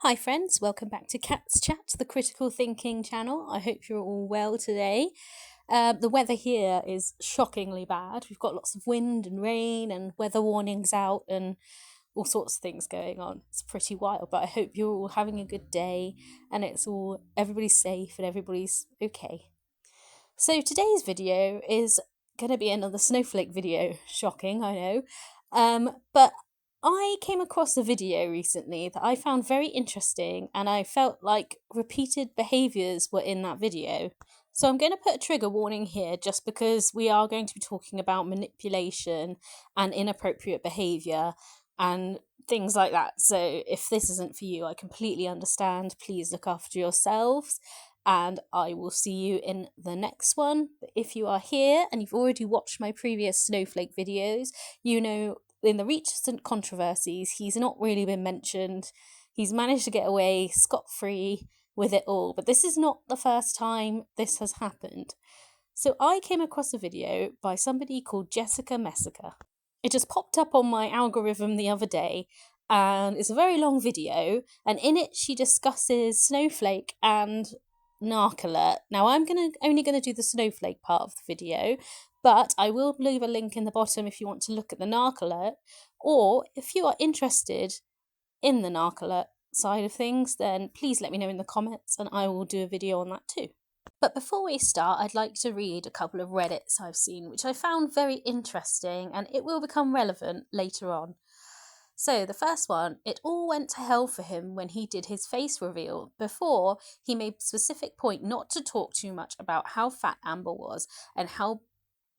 Hi friends, welcome back to Cat's Chat, the critical thinking channel. I hope you're all well today. The weather here is shockingly bad. We've got lots of wind and rain and weather warnings out and all sorts of things going on. It's pretty wild, but I hope you're all having a good day and everybody's safe and everybody's okay. So today's video is going to be another snowflake video. Shocking, I know. But I came across a video recently that I found very interesting, and I felt like repeated behaviours were in that video. So I'm going to put a trigger warning here just because we are going to be talking about manipulation and inappropriate behaviour and things like that. So if this isn't for you, I completely understand. Please look after yourselves and I will see you in the next one. But if you are here and you've already watched my previous snowflake videos, you know in the recent controversies, he's not really been mentioned. He's managed to get away scot-free with it all, but this is not the first time this has happened. So I came across a video by somebody called Jessica Messica. It just popped up on my algorithm the other day, and it's a very long video, and in it she discusses snowflake and narc alert. Now I'm only gonna do the snowflake part of the video, but I will leave a link in the bottom if you want to look at the narc alert, or if you are interested in the narc alert side of things, then please let me know in the comments and I will do a video on that too. But before we start, I'd like to read a couple of Reddits I've seen, which I found very interesting and it will become relevant later on. So the first one, it all went to hell for him when he did his face reveal. Before, he made specific point not to talk too much about how fat Amber was and how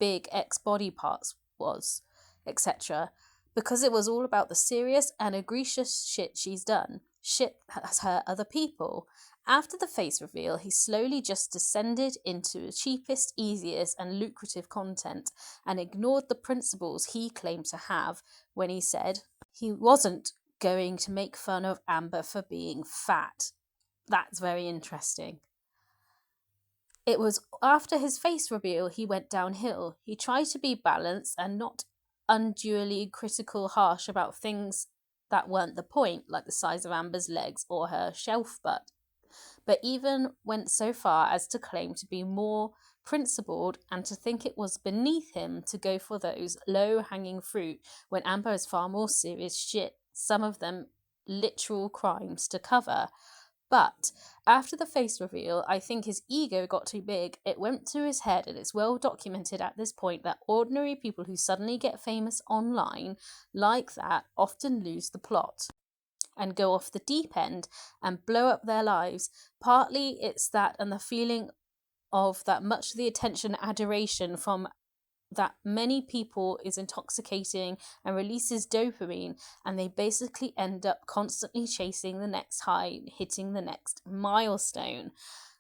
big X body parts was, etc. Because it was all about the serious and egregious shit she's done. Shit has hurt other people. After the face reveal, he slowly just descended into the cheapest, easiest, and lucrative content and ignored the principles he claimed to have when he said he wasn't going to make fun of Amber for being fat. That's very interesting. It was after his face reveal he went downhill. He tried to be balanced and not unduly critical, harsh about things that weren't the point, like the size of Amber's legs or her shelf butt, but even went so far as to claim to be more principled and to think it was beneath him to go for those low-hanging fruit when Amber has far more serious shit, some of them literal crimes to cover. But after the face reveal, I think his ego got too big. It went to his head, and it's well documented at this point that ordinary people who suddenly get famous online like that often lose the plot and go off the deep end and blow up their lives. Partly it's that and the feeling of that much of the attention and adoration from that many people is intoxicating and releases dopamine, and they basically end up constantly chasing the next high, hitting the next milestone.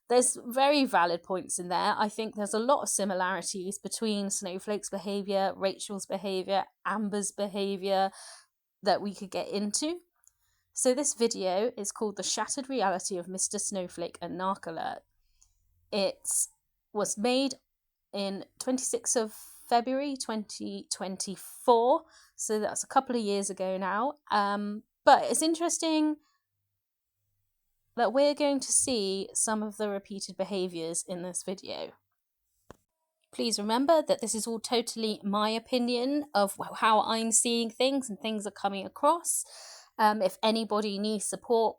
There's very valid points in there. I think there's a lot of similarities between Snowflake's behaviour, Rachel's behaviour, Amber's behaviour that we could get into. So this video is called The Shattered Reality of Mr Snowflake and Narc Alert. It was made in 26th of February 2024, so that's a couple of years ago now. But it's interesting that we're going to see some of the repeated behaviours in this video. Please remember that this is all totally my opinion of how I'm seeing things and things are coming across. If anybody needs support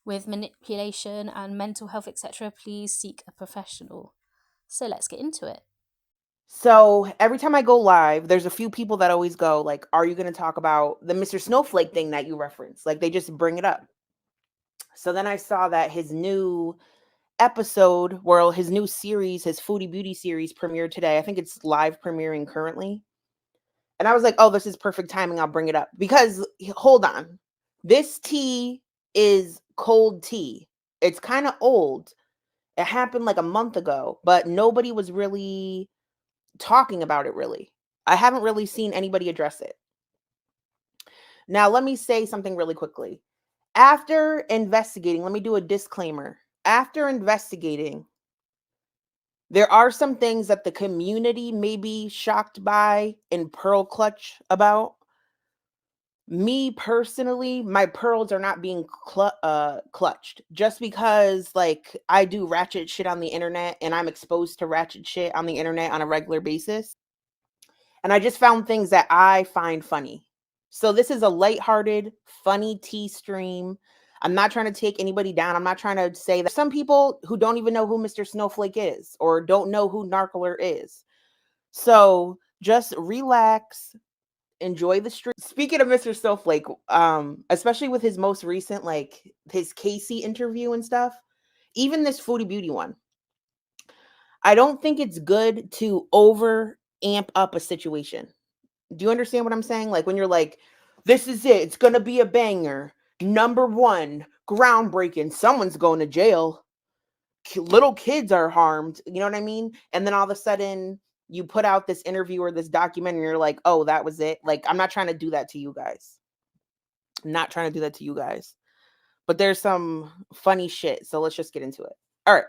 with manipulation and mental health, etc., please seek a professional. So let's get into it. So every time I go live, there's a few people that always go like, are you going to talk about the Mr. Snowflake thing that you referenced? Like they just bring it up. So then I saw that his new episode, well, his new series, his Foodie Beauty series premiered today. I think it's live premiering currently. And I was like, oh, this is perfect timing. I'll bring it up because hold on. This tea is cold tea. It's kind of old. It happened like a month ago, but nobody was really talking about it really. I haven't really seen anybody address it. Now, let me say something really quickly. After investigating, let me do a disclaimer. After investigating, there are some things that the community may be shocked by and pearl clutch about. Me personally, my pearls are not being clutched just because like I do ratchet shit on the internet and I'm exposed to ratchet shit on the internet on a regular basis. And I just found things that I find funny. So this is a lighthearted, funny tea stream. I'm not trying to take anybody down. I'm not trying to say that some people who don't even know who Mr. Snowflake is or don't know who Narkler is. So just relax, enjoy the stream. Speaking of Mr. Snowflake, especially with his most recent, like his Casey interview and stuff, even this Foodie Beauty one, I don't think it's good to over amp up a situation. Do you understand what I'm saying? Like when you're like, this is it, it's gonna be a banger. Number one, groundbreaking, someone's going to jail. Little kids are harmed. You know what I mean? And then all of a sudden you put out this interview or this documentary, and you're like, oh, that was it. Like, I'm not trying to do that to you guys. I'm not trying to do that to you guys. But there's some funny shit. So let's just get into it. All right.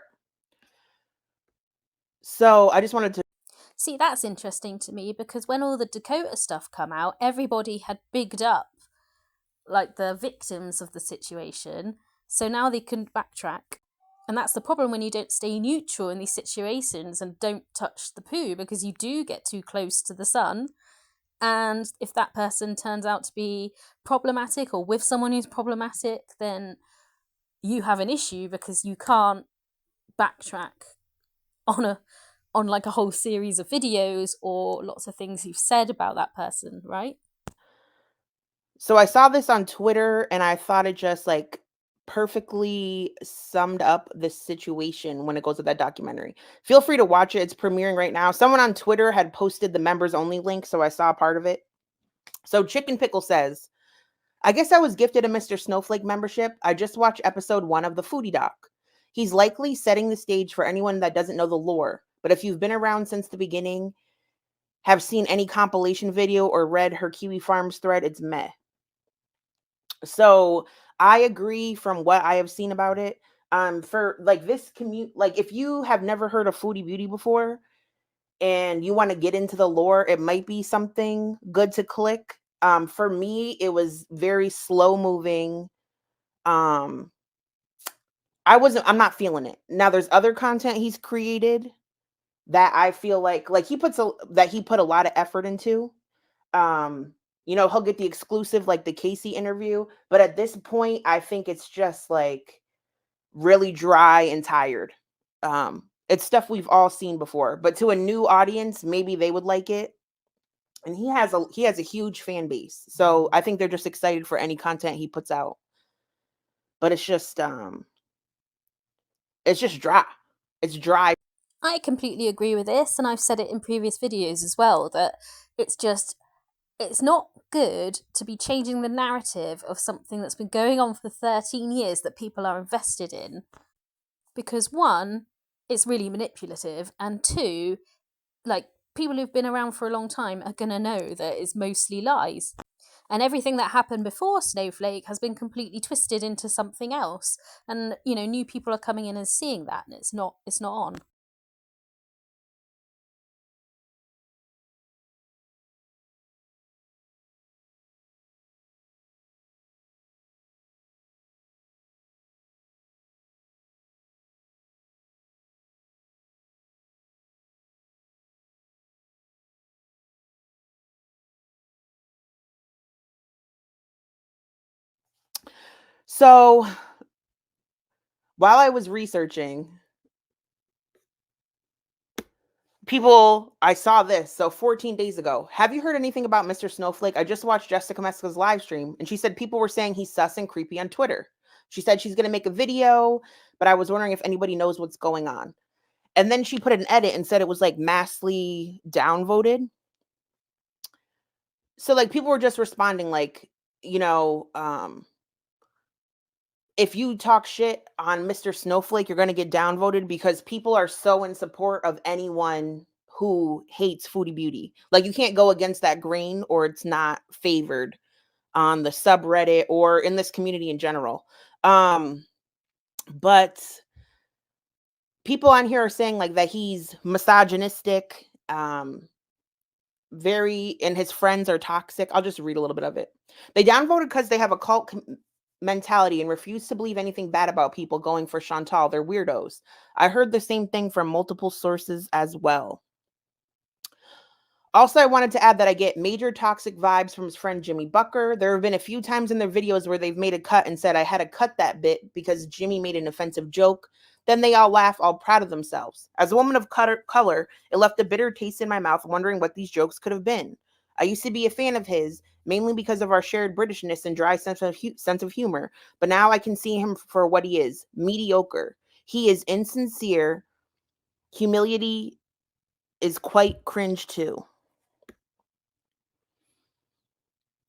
So I just wanted to. See, that's interesting to me because when all the Dakota stuff come out, everybody had bigged up like the victims of the situation. So now they can backtrack. And that's the problem when you don't stay neutral in these situations and don't touch the poo, because you do get too close to the sun. And if that person turns out to be problematic or with someone who's problematic, then you have an issue because you can't backtrack on like a whole series of videos or lots of things you've said about that person, right? So I saw this on Twitter and I thought it just like perfectly summed up the situation when it goes to that documentary. Feel free to watch it. It's premiering right now. Someone on Twitter had posted the members only link, so I saw part of it. So Chicken Pickle says, I guess I was gifted a Mr. Snowflake membership. I just watched episode 1 of the Foodie Doc. He's likely setting the stage for anyone that doesn't know the lore, but if you've been around since the beginning, have seen any compilation video, or read her Kiwi Farms thread, it's meh. So I agree from what I have seen about it. For like this commute, like if you have never heard of Foodie Beauty before and you want to get into the lore, it might be something good to click. For me, it was very slow moving. Um, I'm not feeling it. Now there's other content he's created that I feel like he put a lot of effort into. Um, he'll get the exclusive like the Casey interview, but at this point I think it's just like really dry and tired. It's stuff we've all seen before, but to a new audience, maybe they would like it. And he has a huge fan base. So I think they're just excited for any content he puts out. But it's just dry. It's dry. I completely agree with this, and I've said it in previous videos as well, that it's just, it's not good to be changing the narrative of something that's been going on for 13 years that people are invested in. Because one, it's really manipulative, and two, like, people who've been around for a long time are going to know that it's mostly lies. And everything that happened before Snowflake has been completely twisted into something else. And, new people are coming in and seeing that, and it's not on. So while I was researching, I saw this. So 14 days ago, have you heard anything about Mr. Snowflake? I just watched Jessica Meska's live stream and she said people were saying he's sus and creepy on Twitter. She said she's going to make a video, but I was wondering if anybody knows what's going on. And then she put an edit and said it was like massively downvoted. So like people were just responding like, you know, if you talk shit on Mr. Snowflake, you're going to get downvoted because people are so in support of anyone who hates Foodie Beauty. Like you can't go against that grain or it's not favored on the subreddit or in this community in general. But people on here are saying like that he's misogynistic, very and his friends are toxic. I'll just read a little bit of it. They downvoted because they have a mentality and refuse to believe anything bad about people going for Chantal. They're weirdos. I heard the same thing from multiple sources as well. Also, I wanted to add that I get major toxic vibes from his friend Jimmy Bucker. There have been a few times in their videos where they've made a cut and said I had to cut that bit because Jimmy made an offensive joke. Then they all laugh, all proud of themselves. As a woman of color, it left a bitter taste in my mouth, wondering what these jokes could have been. I used to be a fan of his, mainly because of our shared Britishness and dry sense of humor, but now I can see him for what he is, mediocre. He is insincere. Humility is quite cringe too.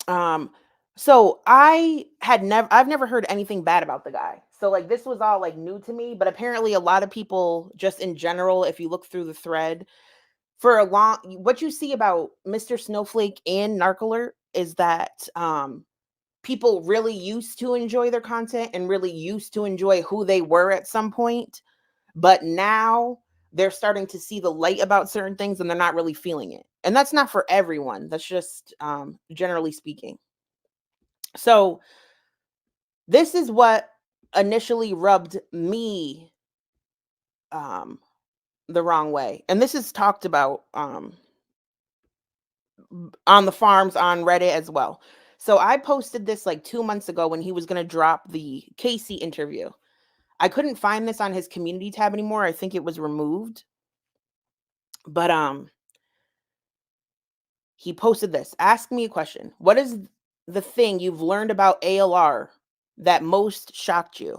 Um, so I've never heard anything bad about the guy. So like this was all like new to me, but apparently a lot of people just in general, if you look through the thread, for a long what you see about Mr. Snowflake and Narcolert is that people really used to enjoy their content and really used to enjoy who they were at some point, but now they're starting to see the light about certain things and they're not really feeling it. And that's not for everyone. That's just generally speaking. So this is what initially rubbed me um the wrong way. And this is talked about on the farms on Reddit as well. So I posted this like 2 months ago when he was going to drop the Casey interview. I couldn't find this on his community tab anymore. I think it was removed. But he posted this. Ask me a question. What is the thing you've learned about ALR that most shocked you?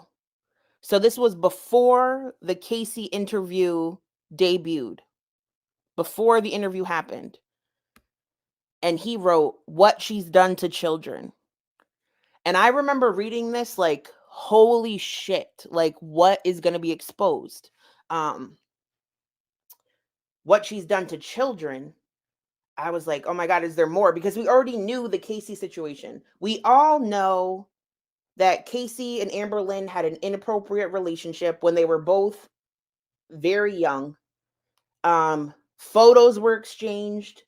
So this was before the Casey interview debuted, before the interview happened. And he wrote, "What she's done to children." And I remember reading this like, holy shit, like what is going to be exposed? Um, what she's done to children. I was like, oh my God, is there more? Because we already knew the Casey situation. We all know that Casey and Amber Lynn had an inappropriate relationship when they were both very young. Photos were exchanged.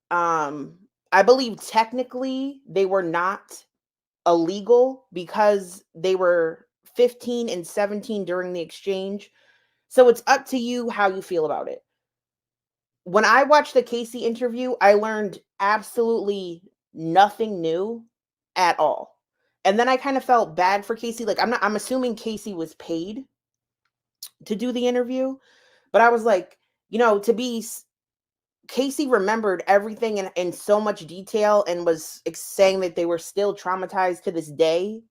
Um, I believe technically they were not illegal because they were 15 and 17 during the exchange. So it's up to you how you feel about it. When I watched the Casey interview, I learned absolutely nothing new at all. And then I kind of felt bad for Casey. Like I'm assuming Casey was paid to do the interview, but I was like, to be Casey remembered everything in so much detail and was saying that they were still traumatized to this day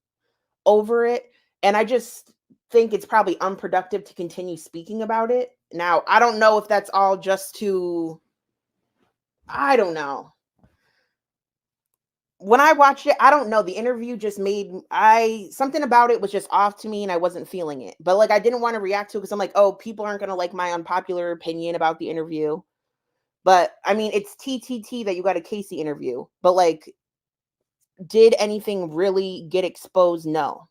over it. And I just think it's probably unproductive to continue speaking about it. Now, I don't know if that's all just to, I don't know. When I watched it, I don't know. The interview just made something about it was just off to me and I wasn't feeling it. But like I didn't want to react to it because I'm like, oh, people aren't gonna like my unpopular opinion about the interview. But I mean, it's TTT that you got a Casey interview. But like, did anything really get exposed? No.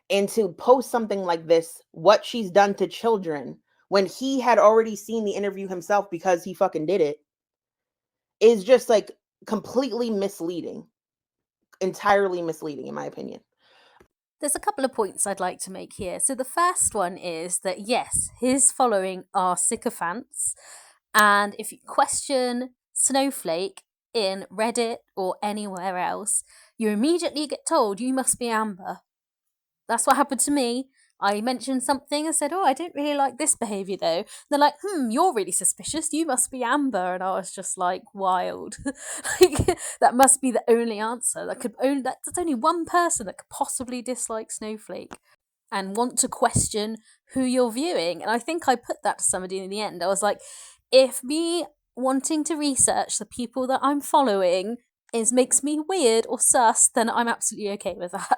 And to post something like this, what she's done to children, when he had already seen the interview himself because he fucking did it, is just like completely misleading. Entirely misleading, in my opinion. There's a couple of points I'd like to make here. So the first one is that yes, his following are sycophants, and if you question Snowflake in Reddit or anywhere else, you immediately get told you must be Amber. That's what happened to me. I mentioned something and said, "Oh, I don't really like this behaviour though." They're like, "You're really suspicious. You must be Amber." And I was just like, wild. Like, that must be the only answer. That's only one person that could possibly dislike Snowflake and want to question who you're viewing. And I think I put that to somebody in the end. I was like, if me wanting to research the people that I'm following makes me weird or sus, then I'm absolutely okay with that.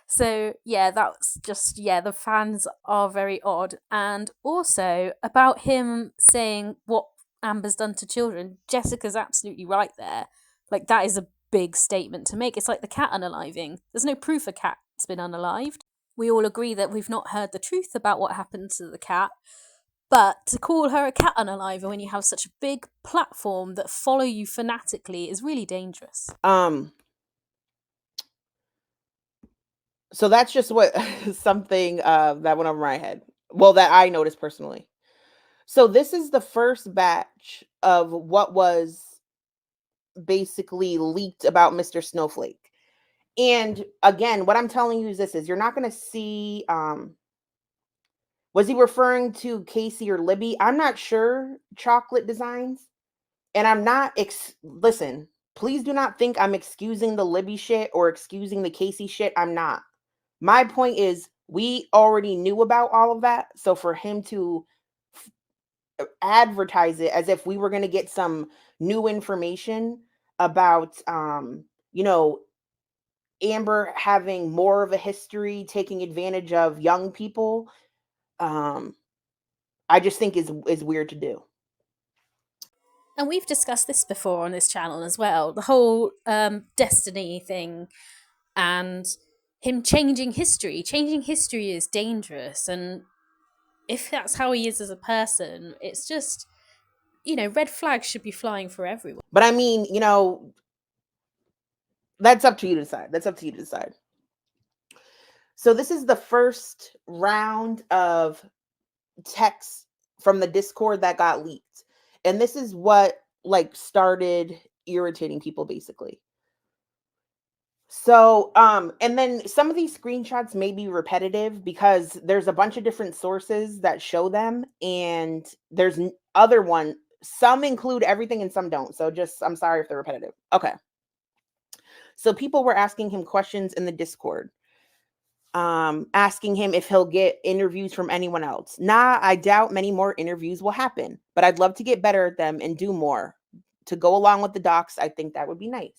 So yeah, that's just the fans are very odd. And also about him saying what Amber's done to children, Jessica's absolutely right there. Like that is a big statement to make. It's like the cat unaliving. There's no proof a cat's been unalived. We all agree that we've not heard the truth about what happened to the cat. But to call her a cat unaliver when you have such a big platform that follow you fanatically is really dangerous. So that's just what something that went over my head. Well, that I noticed personally. So this is the first batch of what was basically leaked about Mr. Snowflake. And again, what I'm telling you is this is you're not going to see was he referring to Casey or Libby? I'm not sure. Chocolate designs. And I'm not listen, please do not think I'm excusing the Libby shit or excusing the Casey shit. I'm not. My point is we already knew about all of that. So for him to advertise it as if we were going to get some new information about you know, Amber having more of a history taking advantage of young people, um I just think is weird to do. And we've discussed this before on this channel as well. The whole destiny thing and him changing history. Changing history is dangerous. And if that's how he is as a person, it's just, red flags should be flying for everyone. But I mean, that's up to you to decide. That's up to you to decide. So this is the first round of texts from the Discord that got leaked. And this is what like started irritating people basically. So, and then some of these screenshots may be repetitive because there's a bunch of different sources that show them, and there's other one. Some include everything and some don't. So just, I'm sorry if they're repetitive. Okay. So people were asking him questions in the Discord, asking him if he'll get interviews from anyone else. Nah, I doubt many more interviews will happen, but I'd love to get better at them and do more to go along with the docs. I think that would be nice.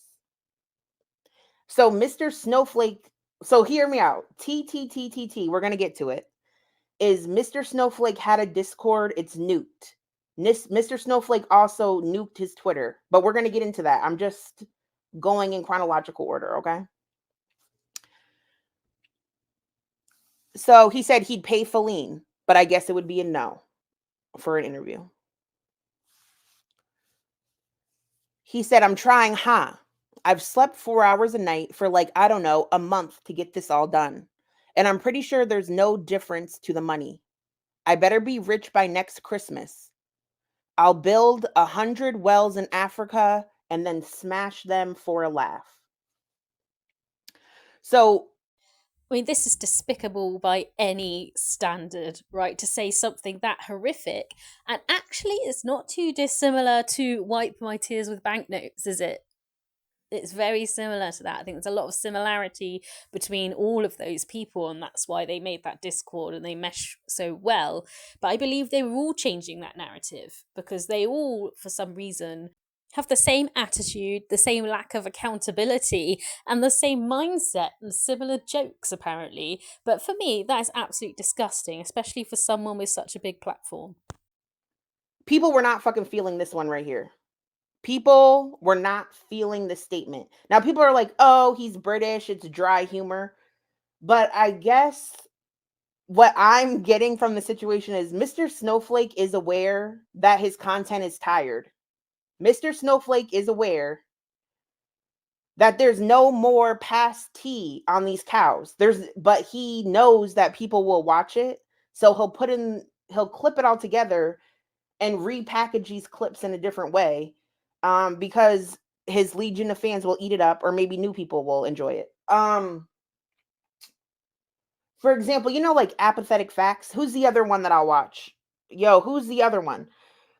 So Mr. Snowflake, so hear me out. TTTTT, we're going to get to it. Is Mr. Snowflake had a Discord, it's nuked. Mr. Snowflake also nuked his Twitter, but we're going to get into that. I'm just going in chronological order, okay? So he said he'd pay Feline, but I guess it would be a no for an interview. He said, I'm trying, huh? I've slept 4 hours a night for like, I don't know, a month to get this all done. And I'm pretty sure there's no difference to the money. I better be rich by next Christmas. I'll build 100 wells in Africa and then smash them for a laugh. So, I mean, this is despicable by any standard, right? To say something that horrific. And actually, it's not too dissimilar to wipe my tears with banknotes, is it? It's very similar to that. I think there's a lot of similarity between all of those people, and that's why they made that Discord and they mesh so well. But I believe they were all changing that narrative because they all, for some reason, have the same attitude, the same lack of accountability, and the same mindset and similar jokes, apparently. But for me, that is absolutely disgusting, especially for someone with such a big platform. people were not fucking feeling this one right here. People were not feeling the statement. Now, people are like, oh, he's British, it's dry humor. But I guess what I'm getting from the situation is Mr. Snowflake is aware that his content is tired. Mr. Snowflake is aware that there's no more past tea on these cows. But he knows that people will watch it. So he'll clip it all together and repackage these clips in a different way. Because his legion of fans will eat it up, or maybe new people will enjoy it. For example, like Apathetic Facts. Who's the other one that I'll watch? Yo, who's the other one?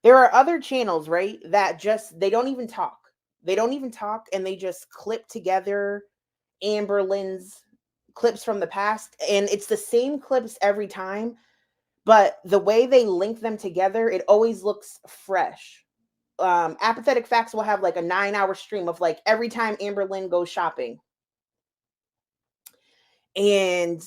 There are other channels, right, that just they don't even talk. They don't even talk, and they just clip together Amber Lynn's clips from the past, and it's the same clips every time, but the way they link them together, it always looks fresh. Apathetic Facts will have like a 9-hour stream of like every time Amber Lynn goes shopping. And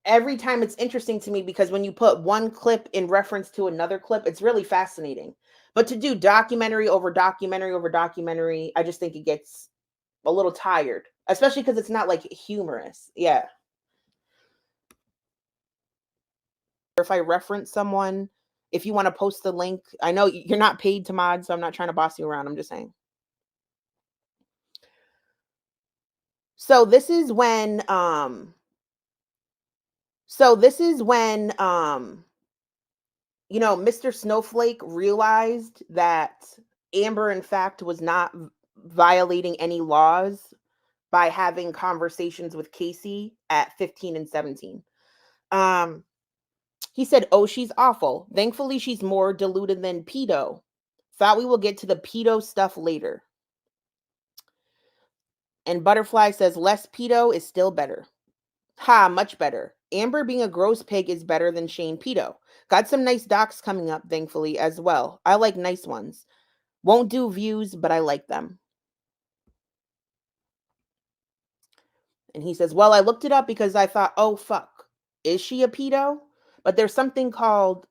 every time it's interesting to me because when you put one clip in reference to another clip, it's really fascinating. But to do documentary over documentary over documentary, I just think it gets a little tired, especially because it's not like humorous. Yeah. If I reference someone If you want to post the link, I know you're not paid to mod, so I'm not trying to boss you around. I'm just saying. So this is when Mr. Snowflake realized that Amber in fact was not violating any laws by having conversations with Casey at 15 and 17. Um he said, "Oh, she's awful. Thankfully she's more deluded than pedo. Thought we will get to the pedo stuff later." And Butterfly says, "Less pedo is still better." Ha, much better. Amber being a gross pig is better than Shane pedo. Got some nice docs coming up, thankfully, as well. I like nice ones. Won't do views, but I like them. And he says, "Well, I looked it up because I thought, oh, fuck, is she a pedo?" But there's something called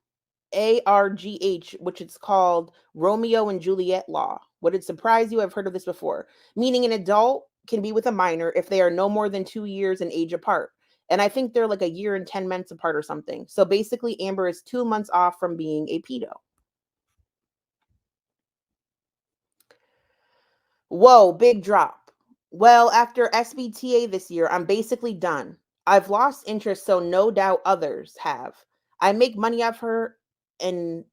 ARGH, which it's called Romeo and Juliet law. Would it surprise you? I've heard of this before. Meaning an adult can be with a minor if they are no more than 2 years in age apart. And I think they're like a year and 10 months apart or something. So basically, Amber is 2 months off from being a pedo. Whoa, big drop. Well, after SBTA this year, I'm basically done. I've lost interest, so no doubt others have. I make money off her, and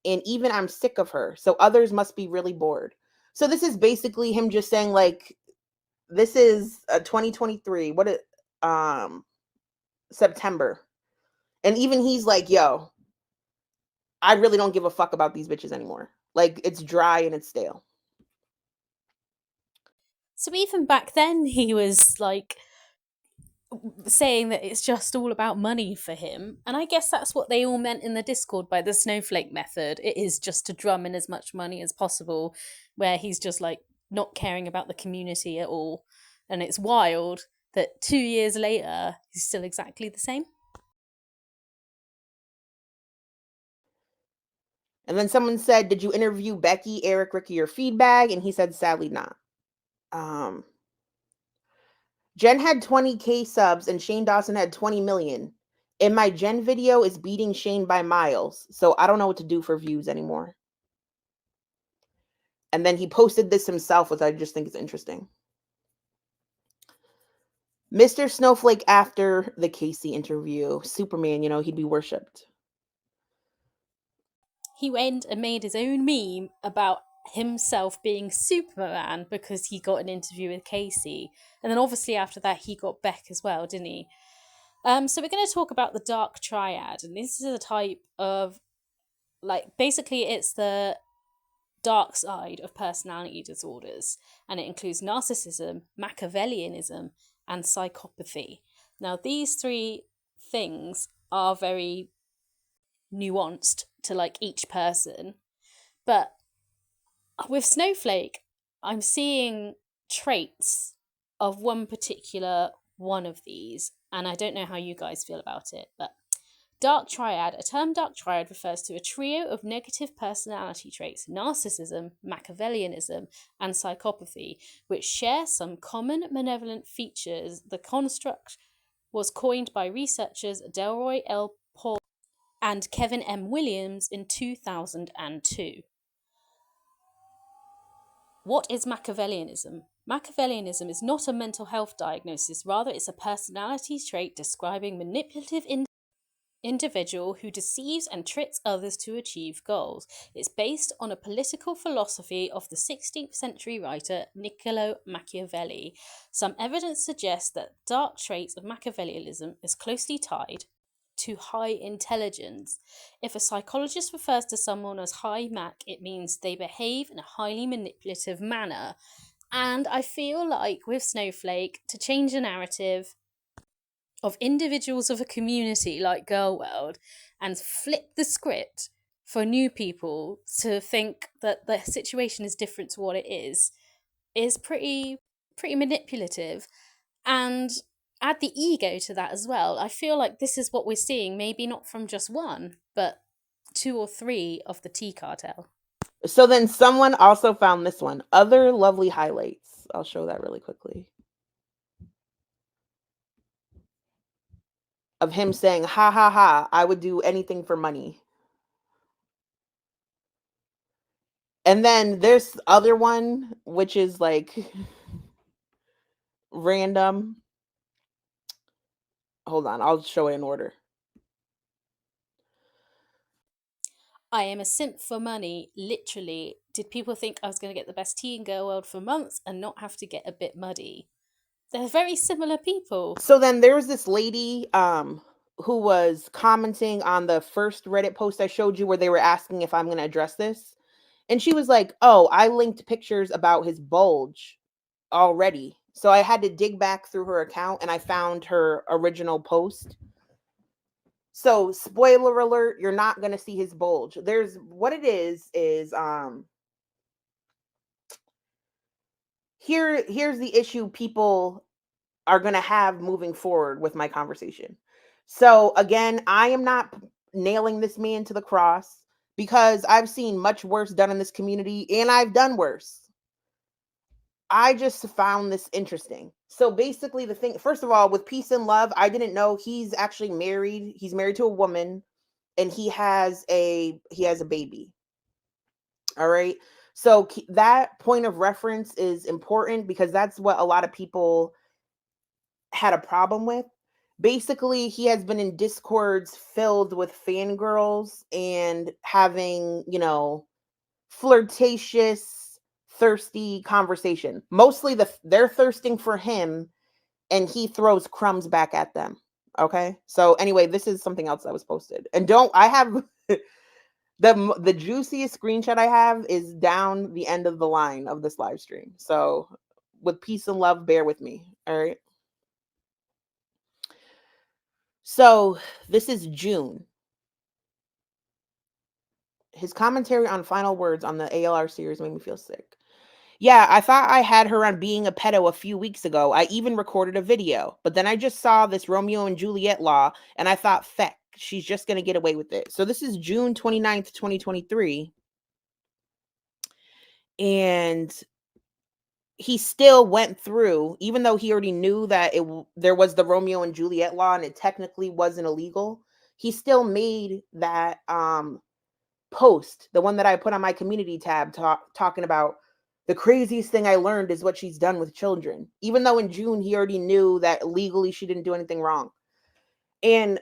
even I'm sick of her, so others must be really bored. So this is basically him just saying like this is 2023. What it September. And even he's like, "Yo, I really don't give a fuck about these bitches anymore. Like it's dry and it's stale." So even back then, he was like saying that it's just all about money for him. And I guess that's what they all meant in the Discord by the snowflake method. It is just to drum in as much money as possible, where he's just like not caring about the community at all. And it's wild that 2 years later, he's still exactly the same. And then someone said, "Did you interview Becky, Eric, Ricky, or Feedbag?" And he said, "Sadly not." Um, Jen had 20K subs and Shane Dawson had 20 million. And my Jen video is beating Shane by miles. So I don't know what to do for views anymore. And then he posted this himself, which I just think is interesting. Mr. Snowflake after the Casey interview. Superman, he'd be worshipped. He went and made his own meme about himself being Superman because he got an interview with Casey. And then obviously after that, he got Beck as well, didn't he? So we're going to talk about the dark triad, and this is a type of basically it's the dark side of personality disorders, and it includes narcissism, Machiavellianism, and psychopathy. Now, these three things are very nuanced to each person, but with Snowflake, I'm seeing traits of one particular one of these, and I don't know how you guys feel about it, but dark triad. A term dark triad refers to a trio of negative personality traits, narcissism, Machiavellianism, and psychopathy, which share some common malevolent features. The construct was coined by researchers Delroy L. Paul and Kevin M. Williams in 2002. What is Machiavellianism? Machiavellianism is not a mental health diagnosis, rather, it's a personality trait describing manipulative individual who deceives and tricks others to achieve goals. It's based on a political philosophy of the 16th century writer Niccolo Machiavelli. Some evidence suggests that dark traits of Machiavellianism is closely tied to high intelligence. If a psychologist refers to someone as high Mac, it means they behave in a highly manipulative manner. And I feel like with Snowflake, to change a narrative of individuals of a community like Girl World and flip the script for new people to think that the situation is different to what it is pretty manipulative, and add the ego to that as well. I feel like this is what we're seeing, maybe not from just one, but two or three of the T cartel. So then someone also found this one. Other lovely highlights. I'll show that really quickly. Of him saying, "Ha ha ha, I would do anything for money." And then there's other one, which is like random. Hold on, I'll show it in order. I am a simp for money. Literally, did people think I was going to get the best tea in girl world for months and not have to get a bit muddy? They're very similar people. So then there's this lady who was commenting on the first Reddit post I showed you where they were asking if I'm going to address this. And she was like, "Oh, I linked pictures about his bulge already." So I had to dig back through her account and I found her original post. So, spoiler alert, you're not going to see his bulge. There's what it is here's the issue people are going to have moving forward with my conversation. So, again, I am not nailing this man to the cross because I've seen much worse done in this community and I've done worse. I just found this interesting. So basically, the thing, first of all, with peace and love, I didn't know he's actually married. He's married to a woman, and he has a baby. All right. So that point of reference is important because that's what a lot of people had a problem with. Basically, he has been in discords filled with fangirls and having, flirtatious, thirsty conversation. Mostly they're thirsting for him and he throws crumbs back at them. Okay? So anyway, this is something else that was posted. And don't I have the juiciest screenshot I have is down the end of the line of this live stream. So with peace and love, bear with me. All right. So this is June. His commentary on final words on the ALR series made me feel sick. Yeah, I thought I had her on being a pedo a few weeks ago. I even recorded a video. But then I just saw this Romeo and Juliet law and I thought, feck, she's just going to get away with it. So this is June 29th, 2023. And he still went through, even though he already knew that there was the Romeo and Juliet law and it technically wasn't illegal. He still made that post, the one that I put on my community tab, talking about the craziest thing I learned is what she's done with children, even though in June he already knew that legally she didn't do anything wrong. And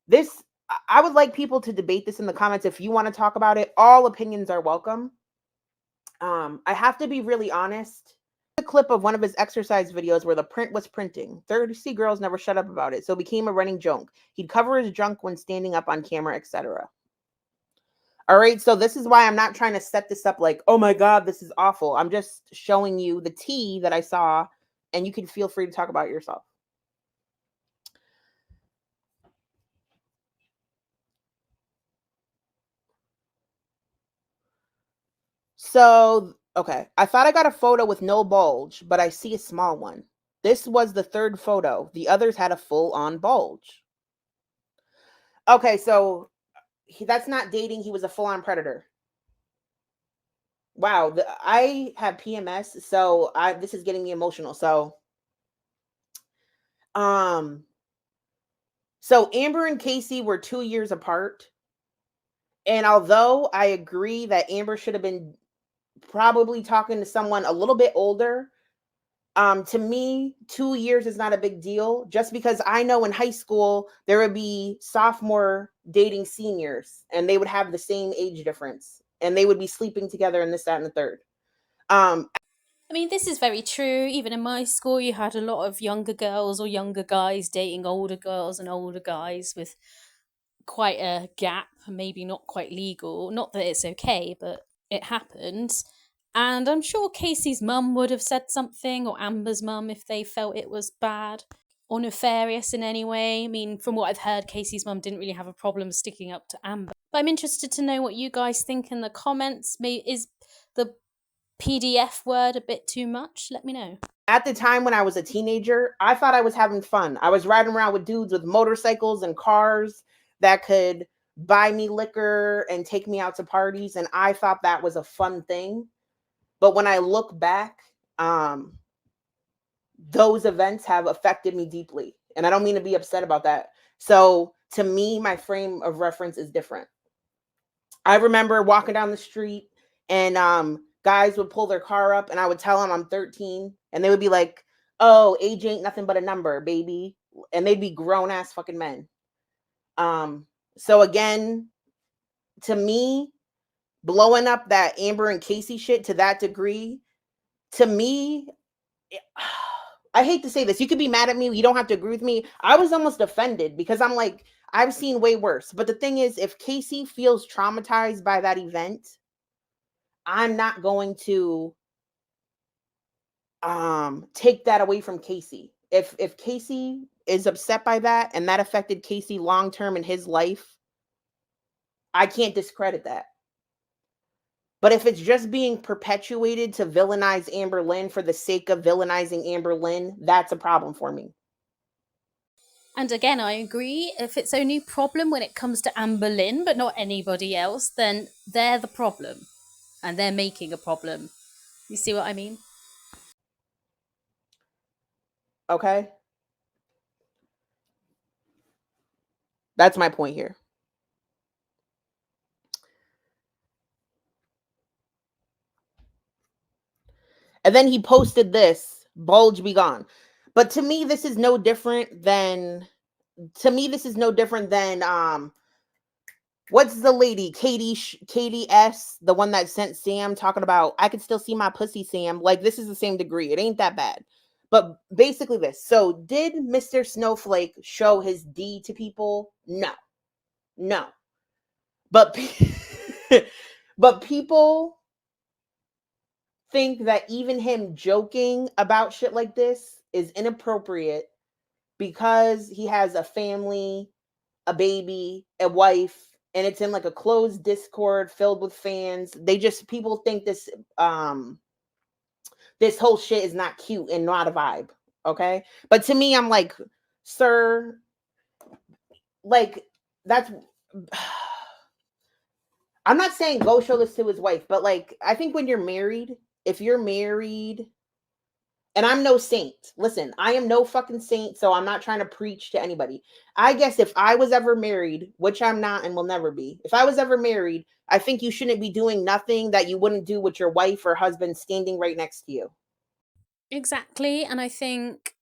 this, I would like people to debate this in the comments. If you want to talk about it, all opinions are welcome. I have to be really honest. A clip of one of his exercise videos where the print was printing. 30 girls never shut up about it, so it became a running joke. He'd cover his junk when standing up on camera, etc. All right, so this is why I'm not trying to set this up like, oh my God, this is awful. I'm just showing you the tea that I saw, and you can feel free to talk about it yourself. So, okay, I thought I got a photo with no bulge, but I see a small one. This was the third photo. The others had a full-on bulge. Okay, so that's not dating. He was a full-on predator. Wow, I have PMS, so this is getting me emotional. Um, so Amber and Casey were 2 years apart. And although I agree that Amber should have been probably talking to someone a little bit older, to me, 2 years is not a big deal. Just because I know in high school there would be sophomore dating seniors, and they would have the same age difference, and they would be sleeping together, and this, that, and the third. I mean, this is very true. Even in my school, you had a lot of younger girls or younger guys dating older girls and older guys with quite a gap, maybe not quite legal. Not that it's okay, but it happens. And I'm sure Casey's mum would have said something, or Amber's mum, if they felt it was bad or nefarious in any way. I mean, from what I've heard, Casey's mum didn't really have a problem sticking up to Amber. But I'm interested to know what you guys think in the comments. Is the PDF word a bit too much? Let me know. At the time when I was a teenager, I thought I was having fun. I was riding around with dudes with motorcycles and cars that could buy me liquor and take me out to parties, and I thought that was a fun thing. But when I look back, those events have affected me deeply, and I don't mean to be upset about that. So to me, my frame of reference is different. I remember walking down the street and guys would pull their car up and I would tell them I'm 13 and they would be like, "Oh, age ain't nothing but a number, baby." And they'd be grown ass fucking men. Um so again, to me, blowing up that Amber and Casey shit to that degree, to me, I hate to say this. You could be mad at me. You don't have to agree with me. I was almost offended because I'm like, I've seen way worse. But the thing is, if Casey feels traumatized by that event, I'm not going to take that away from Casey. If Casey is upset by that and that affected Casey long term in his life, I can't discredit that. But if it's just being perpetuated to villainize Amber Lynn for the sake of villainizing Amber Lynn, that's a problem for me. And again, I agree. If it's only problem when it comes to Amber Lynn, but not anybody else, then they're the problem. And they're making a problem. You see what I mean? Okay? That's my point here. And then he posted this, bulge be gone. But to me, this is no different than what's the lady, Katie S, the one that sent Sam talking about I could still see my pussy, Sam. Like, this is the same degree. It ain't that bad. But basically this. So did Mr. Snowflake show his D to people? No. No. But but people think that even him joking about shit like this is inappropriate because he has a family, a baby, a wife, and it's in like a closed Discord filled with fans. They just people think this whole shit is not cute and not a vibe. Okay? But to me, I'm like, sir, like that's I'm not saying go show this to his wife, but like I think when you're married, if you're married, and I'm no saint. Listen, I am no fucking saint, so I'm not trying to preach to anybody. I guess if I was ever married, which I'm not and will never be, if I was ever married, I think you shouldn't be doing nothing that you wouldn't do with your wife or husband standing right next to you. Exactly. And I think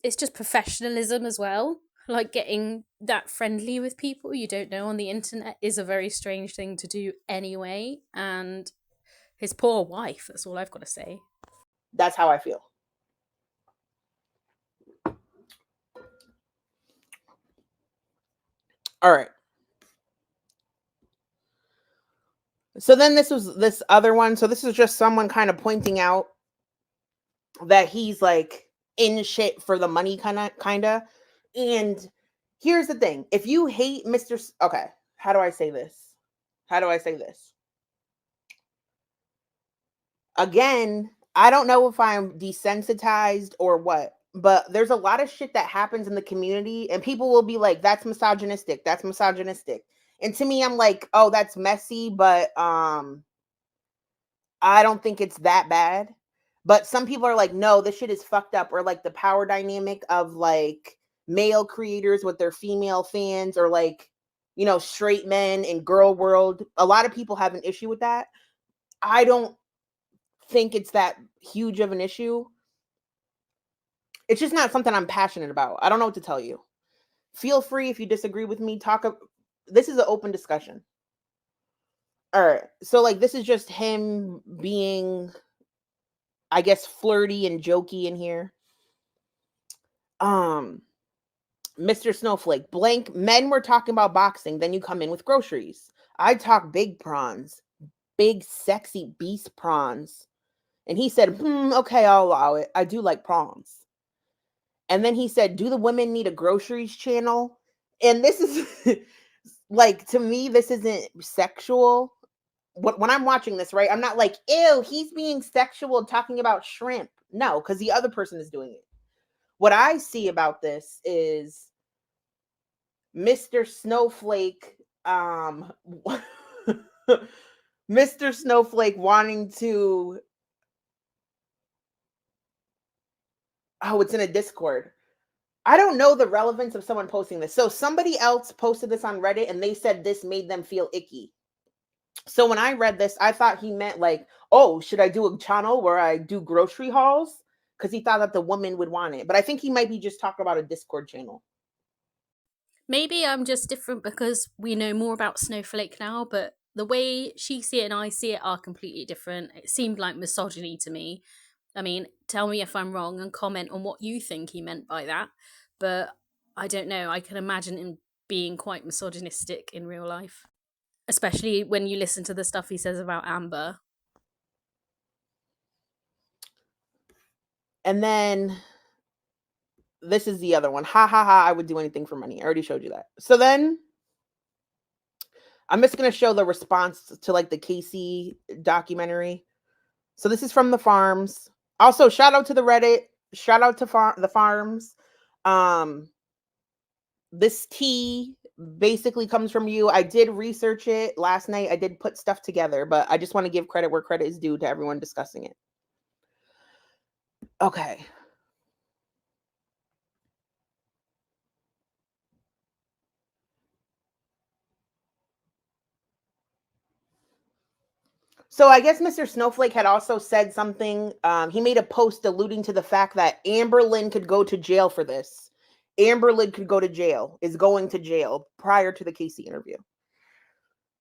it's just professionalism as well. Like getting that friendly with people you don't know on the internet is a very strange thing to do anyway. And his poor wife, that's all I've got to say. That's how I feel. All right. So then this was this other one. So this is just someone kind of pointing out that he's like in shit for the money kind of. And here's the thing. If you hate okay, how do I say this? How do I say this? Again, I don't know if I'm desensitized or what, but there's a lot of shit that happens in the community and people will be like, that's misogynistic. That's misogynistic. And to me, I'm like, oh, that's messy, but I don't think it's that bad. But some people are like, no, this shit is fucked up. Or like the power dynamic of like male creators with their female fans, or like, straight men in girl world. A lot of people have an issue with that. I don't think it's that huge of an issue. It's just not something I'm passionate about. I don't know what to tell you. Feel free if you disagree with me. This is an open discussion. All right. So like this is just him being, I guess, flirty and jokey in here. Um Mr. Snowflake, blank men were talking about boxing, then you come in with groceries. I talk big prawns, big sexy beast prawns. And he said, okay, I'll allow it. I do like prawns. And then he said, do the women need a groceries channel? And this is like, to me, this isn't sexual. When I'm watching this, right, I'm not like, ew, he's being sexual talking about shrimp. No, because the other person is doing it. What I see about this is Mr. Snowflake, Mr. Snowflake wanting to, oh, it's in a Discord. I don't know the relevance of someone posting this. So somebody else posted this on Reddit and they said this made them feel icky. So when I read this, I thought he meant like, oh, should I do a channel where I do grocery hauls? Because he thought that the woman would want it. But I think he might be just talking about a Discord channel. Maybe I'm just different because we know more about Snowflake now, but the way she see it and I see it are completely different. It seemed like misogyny to me. I mean, tell me if I'm wrong and comment on what you think he meant by that. But I don't know. I can imagine him being quite misogynistic in real life, especially when you listen to the stuff he says about Amber. And then this is the other one. Ha ha ha. I would do anything for money. I already showed you that. So then I'm just going to show the response to like the Casey documentary. So this is from the farms. Also, shout out to the Reddit. Shout out to the farms. Um, this tea basically comes from you. I did research it last night. I did put stuff together, but I just want to give credit where credit is due to everyone discussing it. Okay. So I guess Mr. Snowflake had also said something. He made a post alluding to the fact that Amber Lynn could go to jail for this. Amber Lynn could go to jail, is going to jail prior to the Casey interview.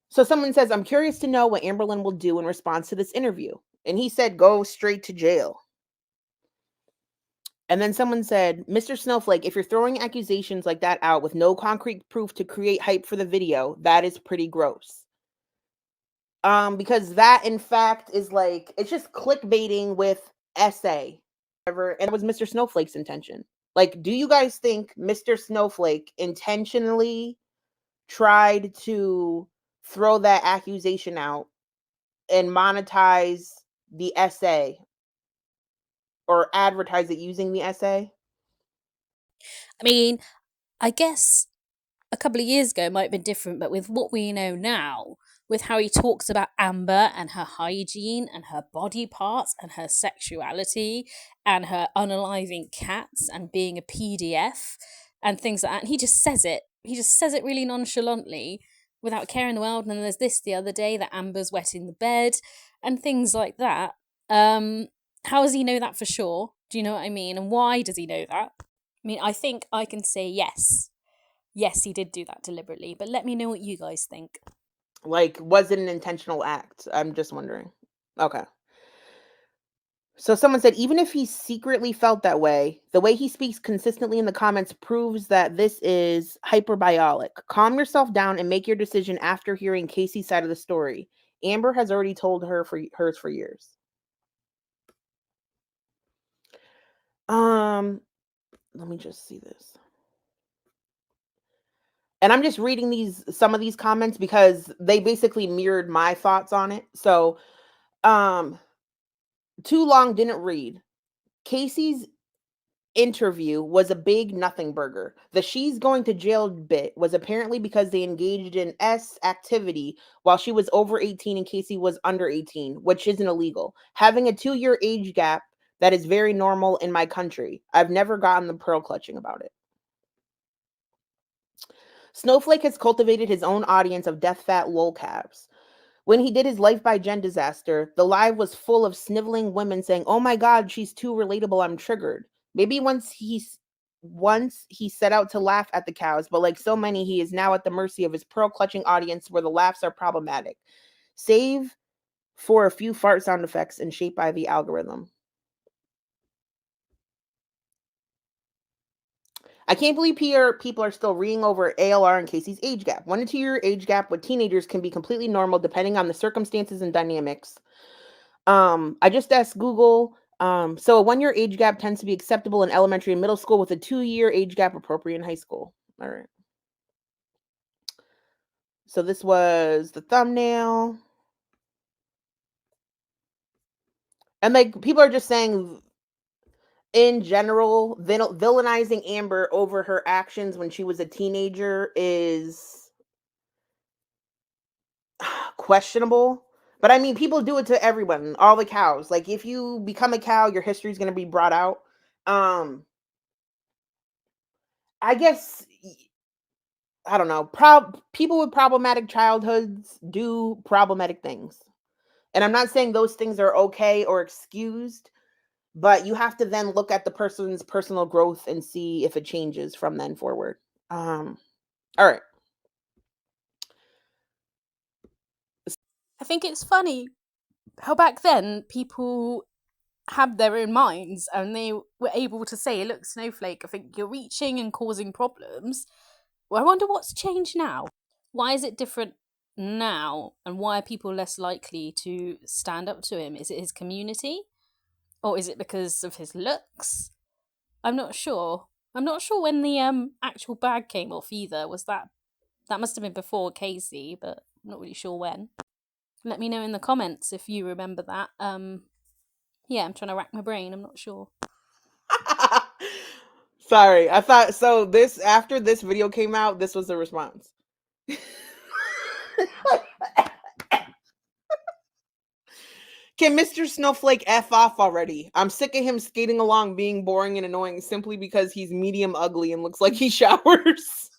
So someone says, I'm curious to know what Amber Lynn will do in response to this interview. And he said, go straight to jail. And then someone said, Mr. Snowflake, if you're throwing accusations like that out with no concrete proof to create hype for the video, that is pretty gross. Because that in fact is like, it's just clickbaiting with essay. And it was Mr. Snowflake's intention. Like, do you guys think Mr. Snowflake intentionally tried to throw that accusation out and monetize the essay or advertise it using the essay? I mean, I guess a couple of years ago it might have been different, but with what we know now, with how he talks about Amber and her hygiene and her body parts and her sexuality and her unaliving cats and being a PDF and things like that, and he just says it. He just says it really nonchalantly without caring in the world. And then there's this the other day that Amber's wetting the bed and things like that. How does he know that for sure? Do you know what I mean? And why does he know that? I mean, I think I can say yes. Yes, he did do that deliberately, but let me know what you guys think. Like, was it an intentional act? I'm just wondering. Okay. So someone said, even if he secretly felt that way, the way he speaks consistently in the comments proves that this is hyperbolic. Calm yourself down and make your decision after hearing Casey's side of the story. Amber has already told hers for years. Let me just see this. And I'm just reading some of these comments because they basically mirrored my thoughts on it. So, um, too long didn't read. Casey's interview was a big nothing burger. The she's going to jail bit was apparently because they engaged in S activity while she was over 18 and Casey was under 18, which isn't illegal. Having a 2-year age gap that is very normal in my country. I've never gotten the pearl clutching about it. Snowflake has cultivated his own audience of death fat lolcabs. When he did his Life by Jen disaster, the live was full of sniveling women saying, "Oh my God, she's too relatable. I'm triggered." Maybe once he set out to laugh at the cows, but like so many, he is now at the mercy of his pearl clutching audience where the laughs are problematic. Save for a few fart sound effects and shaped by the algorithm. I can't believe people are still reading over ALR and Casey's age gap. 1 to 2 year age gap with teenagers can be completely normal depending on the circumstances and dynamics. I just asked Google. So a 1 year age gap tends to be acceptable in elementary and middle school, with a 2 year age gap appropriate in high school. All right. So this was the thumbnail. And like people are just saying in general, villainizing Amber over her actions when she was a teenager is questionable. But I mean, people do it to everyone, all the cows. Like if you become a cow, your history is going to be brought out. Um, I guess I don't know, people with problematic childhoods do problematic things. And I'm not saying those things are okay or excused, but you have to then look at the person's personal growth and see if it changes from then forward. All right. I think it's funny how back then people had their own minds and they were able to say, look, Snowflake, I think you're reaching and causing problems. Well, I wonder what's changed now. Why is it different now? And why are people less likely to stand up to him? Is it his community? Or is it because of his looks? I'm not sure. I'm not sure when the actual bag came off either. Was that must have been before Casey, but I'm not really sure when. Let me know in the comments if you remember that. Yeah, I'm trying to rack my brain. I'm not sure. Sorry, I thought so. This after this video came out, this was the response. Can Mr. Snowflake F off already? I'm sick of him skating along being boring and annoying simply because he's medium ugly and looks like he showers.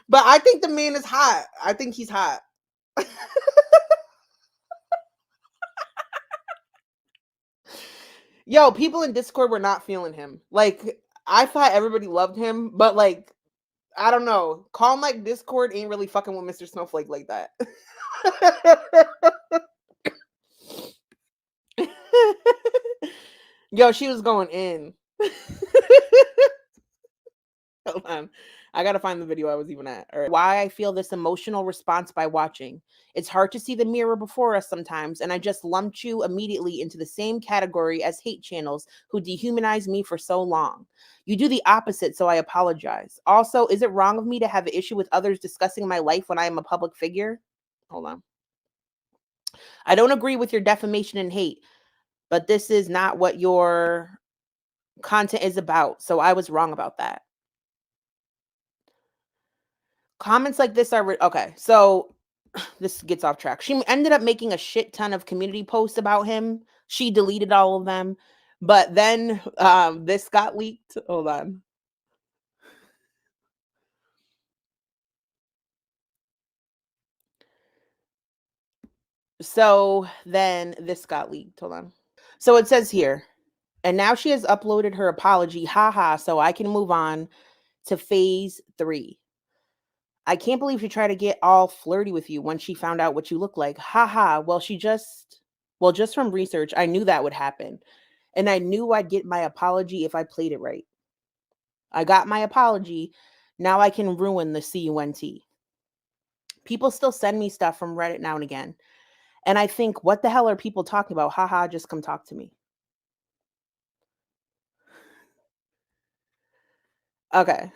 But I think the man is hot. I think he's hot. Yo, people in Discord were not feeling him. Like, I thought everybody loved him, but like, I don't know. Calm like Discord ain't really fucking with Mr. Snowflake like that. Yo, she was going in. Hold on. I gotta find the video I was even at. All right. Why I feel this emotional response by watching. It's hard to see the mirror before us sometimes, and I just lumped you immediately into the same category as hate channels who dehumanize me for so long. You do the opposite, so I apologize. Also, is it wrong of me to have an issue with others discussing my life when I am a public figure? Hold on. I don't agree with your defamation and hate, but this is not what your content is about, so I was wrong about that. Comments like this are okay. So this gets off track. She ended up making a shit ton of community posts about him. She deleted all of them, but then this got leaked. Hold on. So then this got leaked. Hold on. So it says here, and now she has uploaded her apology. Haha. So I can move on to phase 3. I can't believe she tried to get all flirty with you when she found out what you look like. Haha. Well, just from research, I knew that would happen. And I knew I'd get my apology if I played it right. I got my apology. Now I can ruin the CUNT. People still send me stuff from Reddit now and again. And I think, what the hell are people talking about? Haha, just come talk to me. Okay.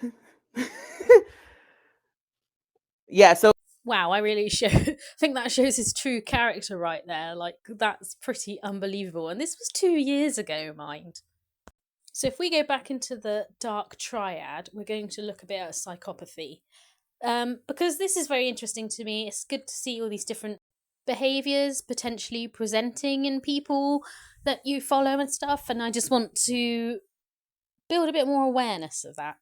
Yeah, so Wow, I really I think that shows his true character right there. Like, that's pretty unbelievable. And this was 2 years ago, mind. So if we go back into the dark triad, we're going to look a bit at psychopathy. Because this is very interesting to me. It's good to see all these different behaviours potentially presenting in people that you follow and stuff. And I just want to build a bit more awareness of that.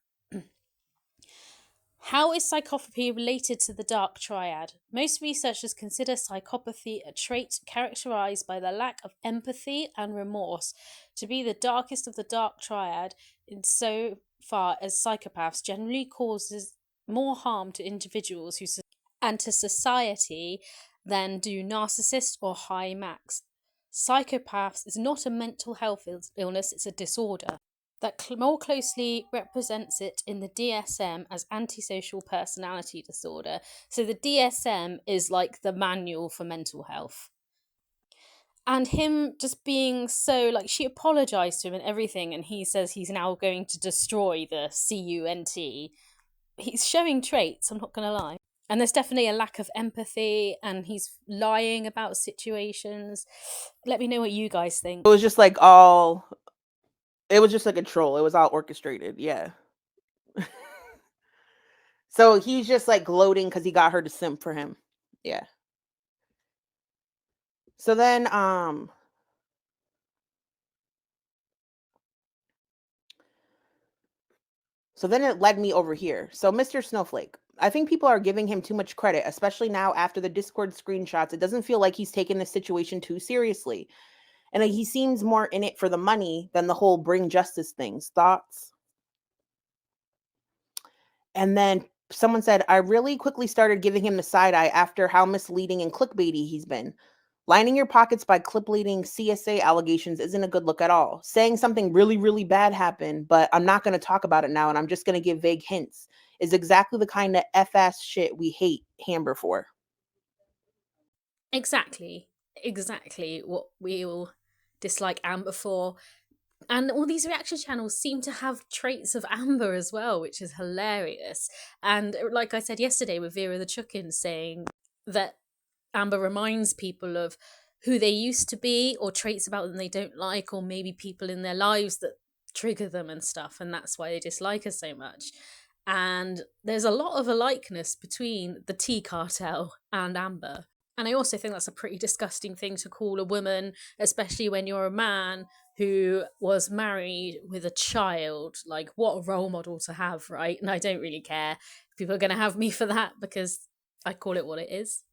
How is psychopathy related to the dark triad? Most researchers consider psychopathy a trait characterized by the lack of empathy and remorse to be the darkest of the dark triad, in so far as psychopaths generally causes more harm to individuals and to society than do narcissists or high max. Psychopaths is not a mental health illness, it's a disorder that more closely represents it in the DSM as antisocial personality disorder. So the DSM is like the manual for mental health. And him just being so, like, she apologized to him and everything, and he says he's now going to destroy the CUNT. He's showing traits, I'm not going to lie. And there's definitely a lack of empathy, and he's lying about situations. Let me know what you guys think. it was just like a troll. It was all orchestrated. Yeah. So he's just like gloating because he got her to simp for him. Yeah. So then So then it led me over here. So, Mr. Snowflake, I think people are giving him too much credit, especially now after the Discord screenshots. It doesn't feel like he's taking this situation too seriously. And he seems more in it for the money than the whole bring justice things. Thoughts? And then someone said, I really quickly started giving him the side eye after how misleading and clickbaity he's been. Lining your pockets by clip-leading CSA allegations isn't a good look at all. Saying something really, really bad happened, but I'm not going to talk about it now and I'm just going to give vague hints is exactly the kind of F-ass shit we hate Hamber for. Exactly what we all dislike Amber for. And all these reaction channels seem to have traits of Amber as well, which is hilarious. And like I said yesterday with Vera the Chukin saying that Amber reminds people of who they used to be or traits about them they don't like, or maybe people in their lives that trigger them and stuff. And that's why they dislike her so much. And there's a lot of a likeness between the Tea Cartel and Amber. And I also think that's a pretty disgusting thing to call a woman, especially when you're a man who was married with a child. Like, what a role model to have, right? And I don't really care if people are going to have me for that because I call it what it is.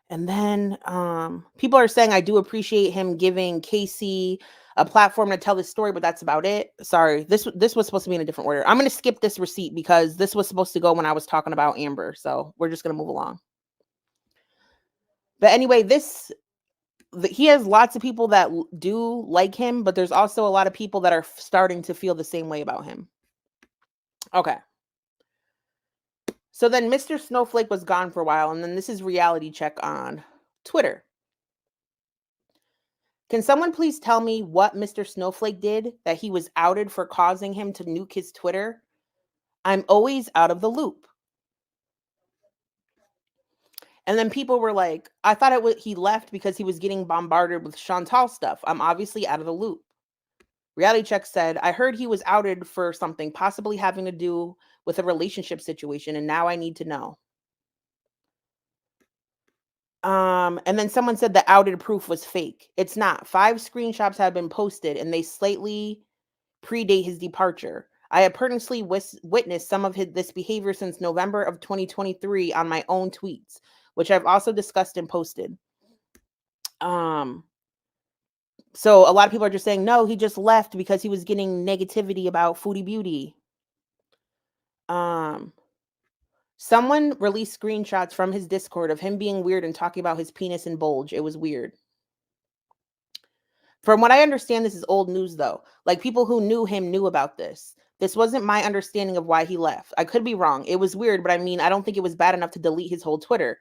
And then people are saying I do appreciate him giving Casey a platform to tell this story, but that's about it. Sorry, this was supposed to be in a different order. I'm going to skip this receipt because this was supposed to go when I was talking about Amber. So we're just going to move along. But anyway, he has lots of people that do like him, but there's also a lot of people that are starting to feel the same way about him. Okay. So then Mr. Snowflake was gone for a while, and then this is reality check on Twitter. Can someone please tell me what Mr. Snowflake did that he was outed for causing him to nuke his Twitter? I'm always out of the loop. And then people were like, I thought he left because he was getting bombarded with Chantal stuff. I'm obviously out of the loop. Reality Check said, I heard he was outed for something possibly having to do with a relationship situation, and now I need to know. And then someone said the outed proof was fake. It's not. 5 screenshots have been posted, and they slightly predate his departure. I have personally witnessed some of this behavior since November of 2023 on my own tweets, which I've also discussed and posted. So a lot of people are just saying, no, he just left because he was getting negativity about Foodie Beauty. Someone released screenshots from his Discord of him being weird and talking about his penis and bulge. It was weird. From what I understand, this is old news, though. Like, people who knew him knew about this. This wasn't my understanding of why he left. I could be wrong. It was weird, but I mean, I don't think it was bad enough to delete his whole Twitter.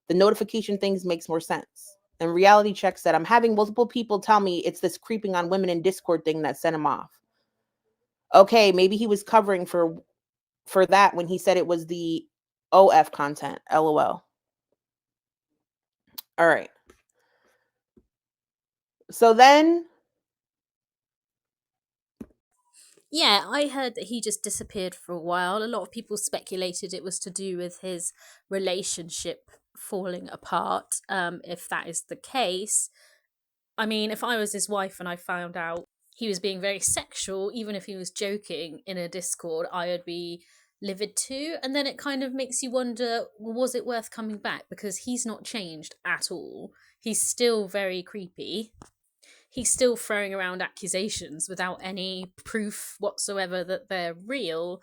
The notification things makes more sense. And Reality Check said, I'm having multiple people tell me it's this creeping on women in Discord thing that sent him off. Okay, maybe he was covering for that when he said it was the OF content. LOL. All right. So then, Yeah, I heard that he just disappeared for a while. A lot of people speculated it was to do with his relationship falling apart. If that is the case, I mean, if I was his wife and I found out he was being very sexual, even if he was joking in a Discord, I would be livid too. And then it kind of makes you wonder, well, was it worth coming back? Because he's not changed at all. He's still very creepy. He's still throwing around accusations without any proof whatsoever that they're real.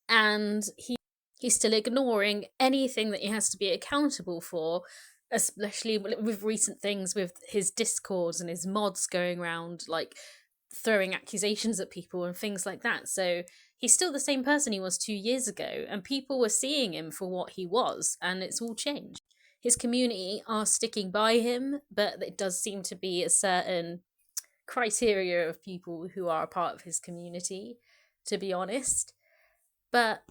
And he's still ignoring anything that he has to be accountable for, especially with recent things with his discords and his mods going around, like throwing accusations at people and things like that. So he's still the same person he was 2 years ago, and people were seeing him for what he was, and it's all changed. His community are sticking by him, but it does seem to be a certain criteria of people who are a part of his community, to be honest. But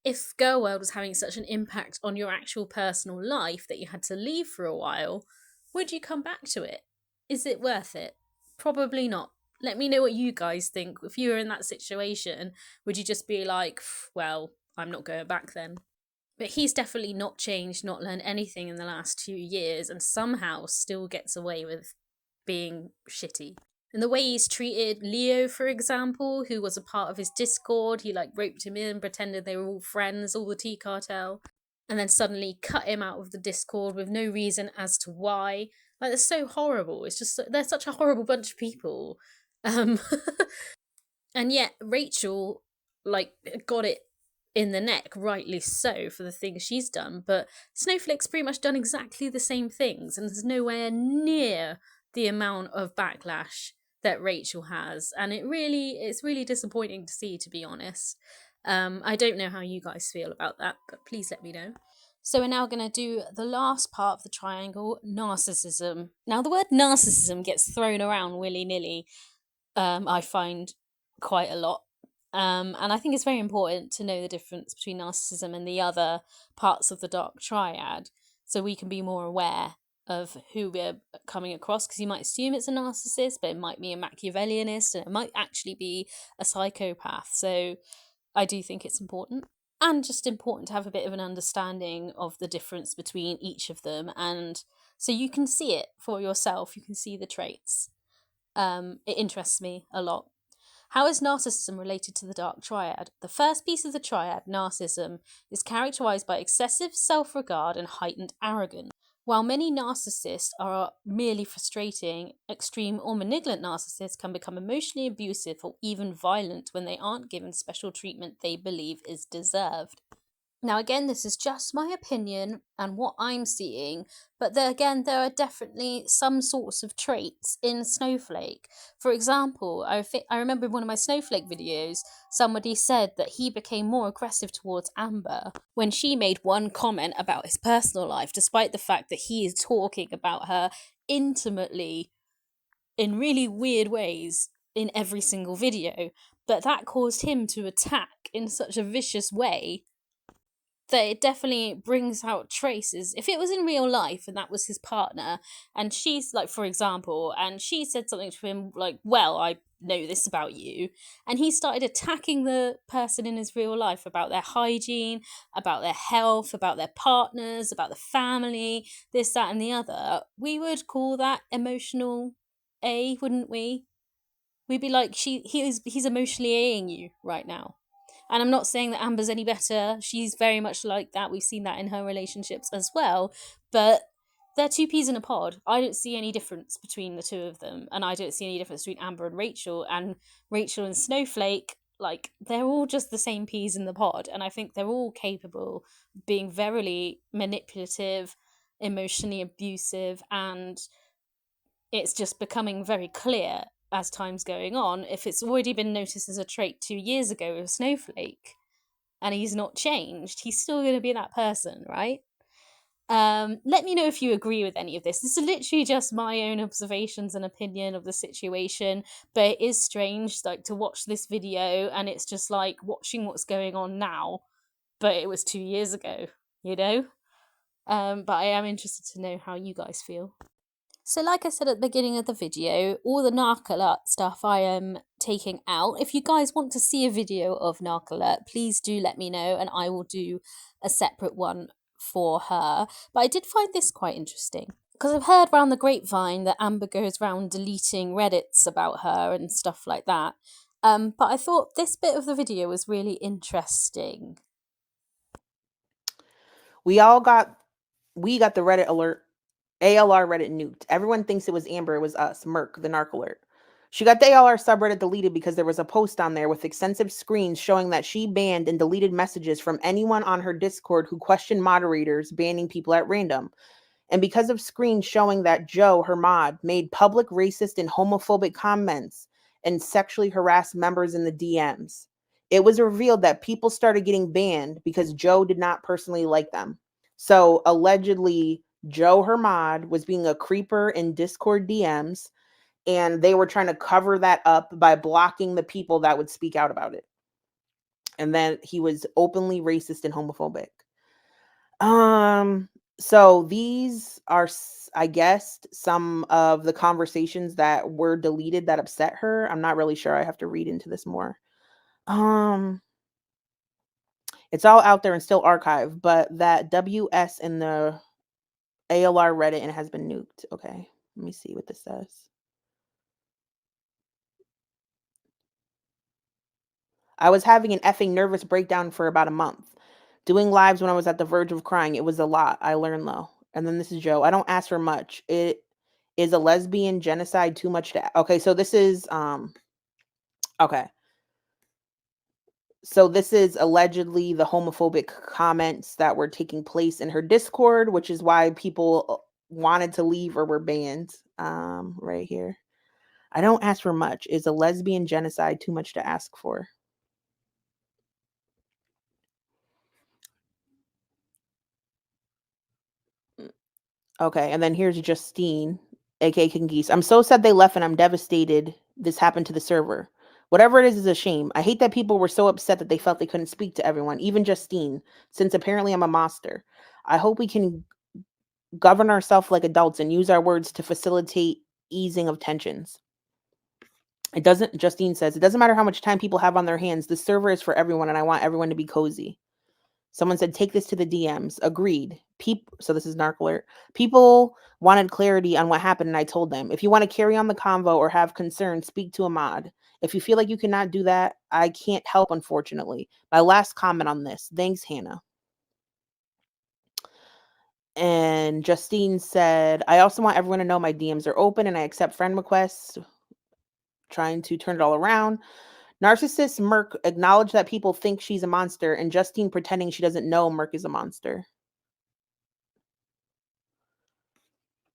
if Girl World was having such an impact on your actual personal life that you had to leave for a while, would you come back to it? Is it worth it? Probably not. Let me know what you guys think. If you were in that situation, would you just be like, well, I'm not going back then? But he's definitely not changed, not learned anything in the last 2 years, and somehow still gets away with being shitty. And the way he's treated Leo, for example, who was a part of his Discord, he like roped him in, pretended they were all friends, all the T cartel, and then suddenly cut him out of the Discord with no reason as to why. Like, they're so horrible. It's just, they're such a horrible bunch of people. Um, and yet Rachel, like, got it in the neck, rightly so, for the things she's done. But Snowflake's pretty much done exactly the same things, and there's nowhere near the amount of backlash that Rachel has. And it's really disappointing to see, to be honest. I don't know how you guys feel about that, but please let me know. So we're now going to do the last part of the triangle, narcissism. Now, the word narcissism gets thrown around willy-nilly, I find, quite a lot. And I think it's very important to know the difference between narcissism and the other parts of the dark triad, so we can be more aware of who we're coming across, because you might assume it's a narcissist, but it might be a Machiavellianist, and it might actually be a psychopath. So I do think it's important. And just important to have a bit of an understanding of the difference between each of them, and so you can see it for yourself, you can see the traits. It interests me a lot. How is narcissism related to the dark triad? The first piece of the triad, narcissism, is characterized by excessive self regard and heightened arrogance. While many narcissists are merely frustrating, extreme or malignant narcissists can become emotionally abusive or even violent when they aren't given special treatment they believe is deserved. Now, again, this is just my opinion and what I'm seeing, but there are definitely some sorts of traits in Snowflake. For example, I remember in one of my Snowflake videos, somebody said that he became more aggressive towards Amber when she made one comment about his personal life, despite the fact that he is talking about her intimately in really weird ways in every single video. But that caused him to attack in such a vicious way that it definitely brings out traces. If it was in real life and that was his partner, and she's like, for example, and she said something to him like, well, I know this about you, and he started attacking the person in his real life about their hygiene, about their health, about their partners, about the family, this, that, and the other, we would call that emotional A, wouldn't we? We'd be like, he's emotionally Aing you right now. And I'm not saying that Amber's any better. She's very much like that. We've seen that in her relationships as well. But they're two peas in a pod. I don't see any difference between the two of them. And I don't see any difference between Amber and Rachel. And Rachel and Snowflake, like, they're all just the same peas in the pod. And I think they're all capable of being very manipulative, emotionally abusive, and it's just becoming very clear as time's going on. If it's already been noticed as a trait 2 years ago with Snowflake and he's not changed, he's still going to be that person, right? Let me know if you agree with any of this. This is literally just my own observations and opinion of the situation, but it is strange, like, to watch this video and it's just like watching what's going on now, but it was 2 years ago, you know? But I am interested to know how you guys feel. So, like I said at the beginning of the video, all the Narc stuff I am taking out. If you guys want to see a video of Narc, please do let me know and I will do a separate one for her. But I did find this quite interesting, because I've heard around the grapevine that Amber goes around deleting Reddits about her and stuff like that. But I thought this bit of the video was really interesting. We got the Reddit alert. ALR Reddit nuked. Everyone thinks it was Amber. It was us, Merc, the narc alert. She got the ALR subreddit deleted because there was a post on there with extensive screens showing that she banned and deleted messages from anyone on her Discord who questioned moderators banning people at random. And because of screens showing that Joe, her mod, made public racist and homophobic comments and sexually harassed members in the DMs, it was revealed that people started getting banned because Joe did not personally like them. So allegedly, Joe, her mod, was being a creeper in Discord DMs, and they were trying to cover that up by blocking the people that would speak out about it. And then he was openly racist and homophobic. So these are, I guess, some of the conversations that were deleted that upset her. I'm not really sure. I have to read into this more. It's all out there and still archived, but that WS in the ALR Reddit and it has been nuked. Okay, let me see what this says. I was having an effing nervous breakdown for about a month. Doing lives when I was at the verge of crying, it was a lot. I learned though. And then this is Joe. I don't ask for much. It is a lesbian genocide too much to okay, so this is okay. So this is allegedly the homophobic comments that were taking place in her Discord, which is why people wanted to leave or were banned. Right here. I don't ask for much. Is a lesbian genocide too much to ask for? Okay, and then here's Justine, aka King Geese. I'm so sad they left and I'm devastated this happened to the server. Whatever it is a shame. I hate that people were so upset that they felt they couldn't speak to everyone, even Justine, since apparently I'm a monster. I hope we can govern ourselves like adults and use our words to facilitate easing of tensions. It doesn't, Justine says, it doesn't matter how much time people have on their hands. The server is for everyone and I want everyone to be cozy. Someone said, take this to the DMs. Agreed. So this is Narc Alert. People wanted clarity on what happened, and I told them, if you want to carry on the convo or have concerns, speak to a mod. If you feel like you cannot do that, I can't help, unfortunately. My last comment on this. Thanks, Hannah. And Justine said, I also want everyone to know my DMs are open and I accept friend requests, trying to turn it all around. Narcissist Merc acknowledged that people think she's a monster, and Justine pretending she doesn't know Merc is a monster.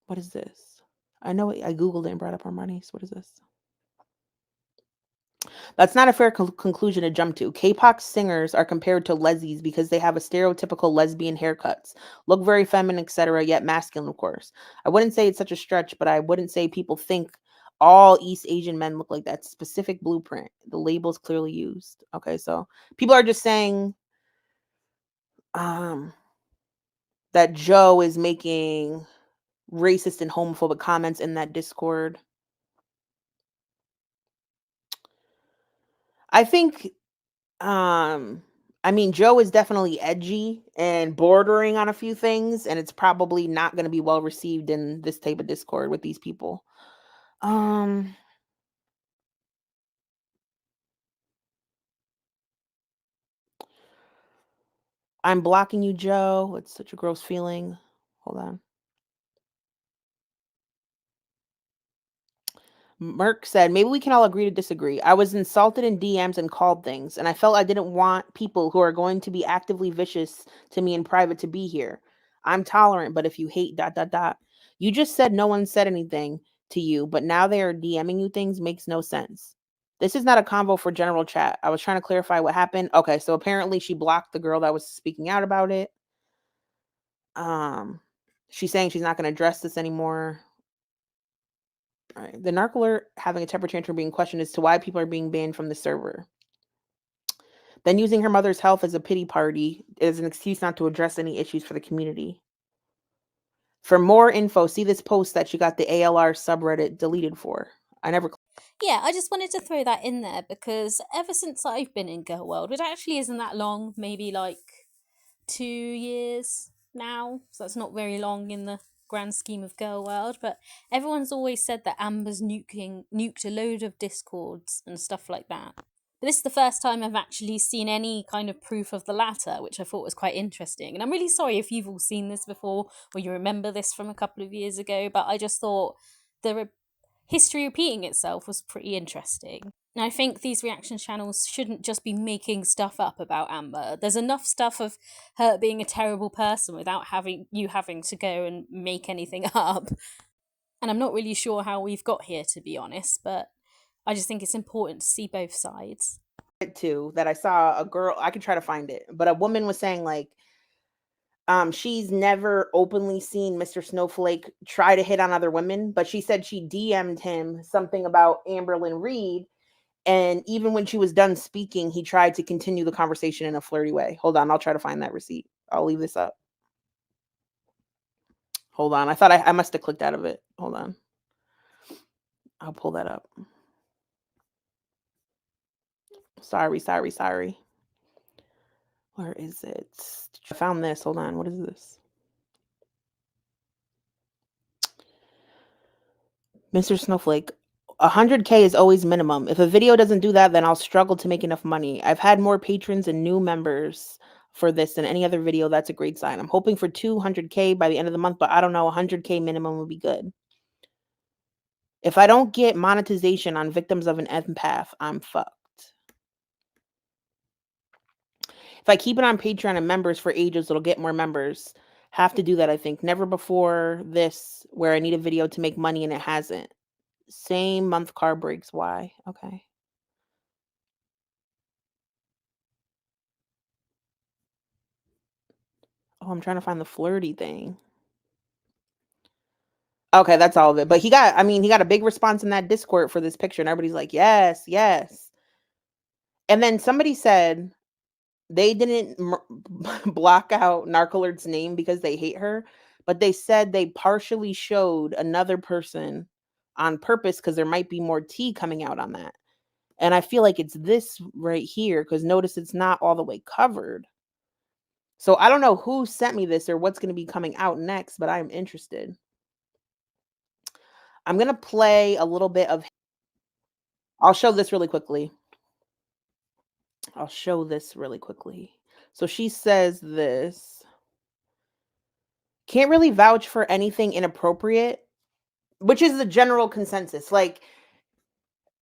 What is this? I know I Googled it and brought up Armani's. What is this? That's not a fair conclusion to jump to. K-pop singers are compared to lesbies because they have a stereotypical lesbian haircuts, look very feminine, etc., yet masculine, of course. I wouldn't say it's such a stretch, but I wouldn't say people think all East Asian men look like that specific blueprint. The label's clearly used. Okay, so people are just saying um, that Joe is making racist and homophobic comments in that Discord. I think I mean, Joe is definitely edgy and bordering on a few things, and it's probably not going to be well received in this type of Discord with these people. Um, I'm blocking you, Joe. It's such a gross feeling. Hold on. Merck said, maybe we can all agree to disagree. I was insulted in DMs and called things, and I felt I didn't want people who are going to be actively vicious to me in private to be here. I'm tolerant, but if you hate dot dot dot, you just said no one said anything to you, but now they are DMing you things makes no sense. This is not a convo for general chat. I was trying to clarify what happened. Okay, so apparently she blocked the girl that was speaking out about it. Um, she's saying she's not going to address this anymore. All right. The narc alert having a temper tantrum being questioned as to why people are being banned from the server. Then using her mother's health as a pity party as an excuse not to address any issues for the community. For more info, see this post that she got the ALR subreddit deleted for. I never. Yeah, I just wanted to throw that in there because ever since I've been in Girl World, which actually isn't that long, maybe like 2 years now, so that's not very long in the grand scheme of Girl World, but everyone's always said that Amber's nuked a load of discords and stuff like that. But this is the first time I've actually seen any kind of proof of the latter, which I thought was quite interesting. And I'm really sorry if you've all seen this before or you remember this from a couple of years ago, but I just thought the history repeating itself was pretty interesting. And I think these reaction channels shouldn't just be making stuff up about Amber. There's enough stuff of her being a terrible person without having to go and make anything up. And I'm not really sure how we've got here, to be honest, but I just think it's important to see both sides. Too that I saw a girl. I could try to find it, but a woman was saying like she's never openly seen Mr. Snowflake try to hit on other women, but she said she DM'd him something about Amberlyn Reed. And even when she was done speaking, he tried to continue the conversation in a flirty way. Hold on, I'll try to find that receipt. I'll leave this up. Hold on. I thought I must have clicked out of it. Hold on. I'll pull that up. Sorry. Where is it? I found this. Hold on. What is this? Mr. Snowflake. 100K is always minimum. If a video doesn't do that, then I'll struggle to make enough money. I've had more patrons and new members for this than any other video. That's a great sign. I'm hoping for 200K by the end of the month, but I don't know. 100K minimum would be good. If I don't get monetization on victims of an empath, I'm fucked. If I keep it on Patreon and members for ages, it'll get more members. Have to do that, I think. Never before this where I need a video to make money and it hasn't. Same month car breaks. Why? Okay. Oh, I'm trying to find the flirty thing. Okay, that's all of it. But he got a big response in that Discord for this picture, and everybody's like, yes, yes. And then somebody said they didn't block out Narcoalert's name because they hate her, but they said they partially showed another person on purpose because there might be more tea coming out on that. And I feel like it's this right here because notice it's not all the way covered. So I don't know who sent me this or what's going to be coming out next, but I'm interested. I'm going to play a little bit of. I'll show this really quickly. So she says this. Can't really vouch for anything inappropriate, which is the general consensus. Like,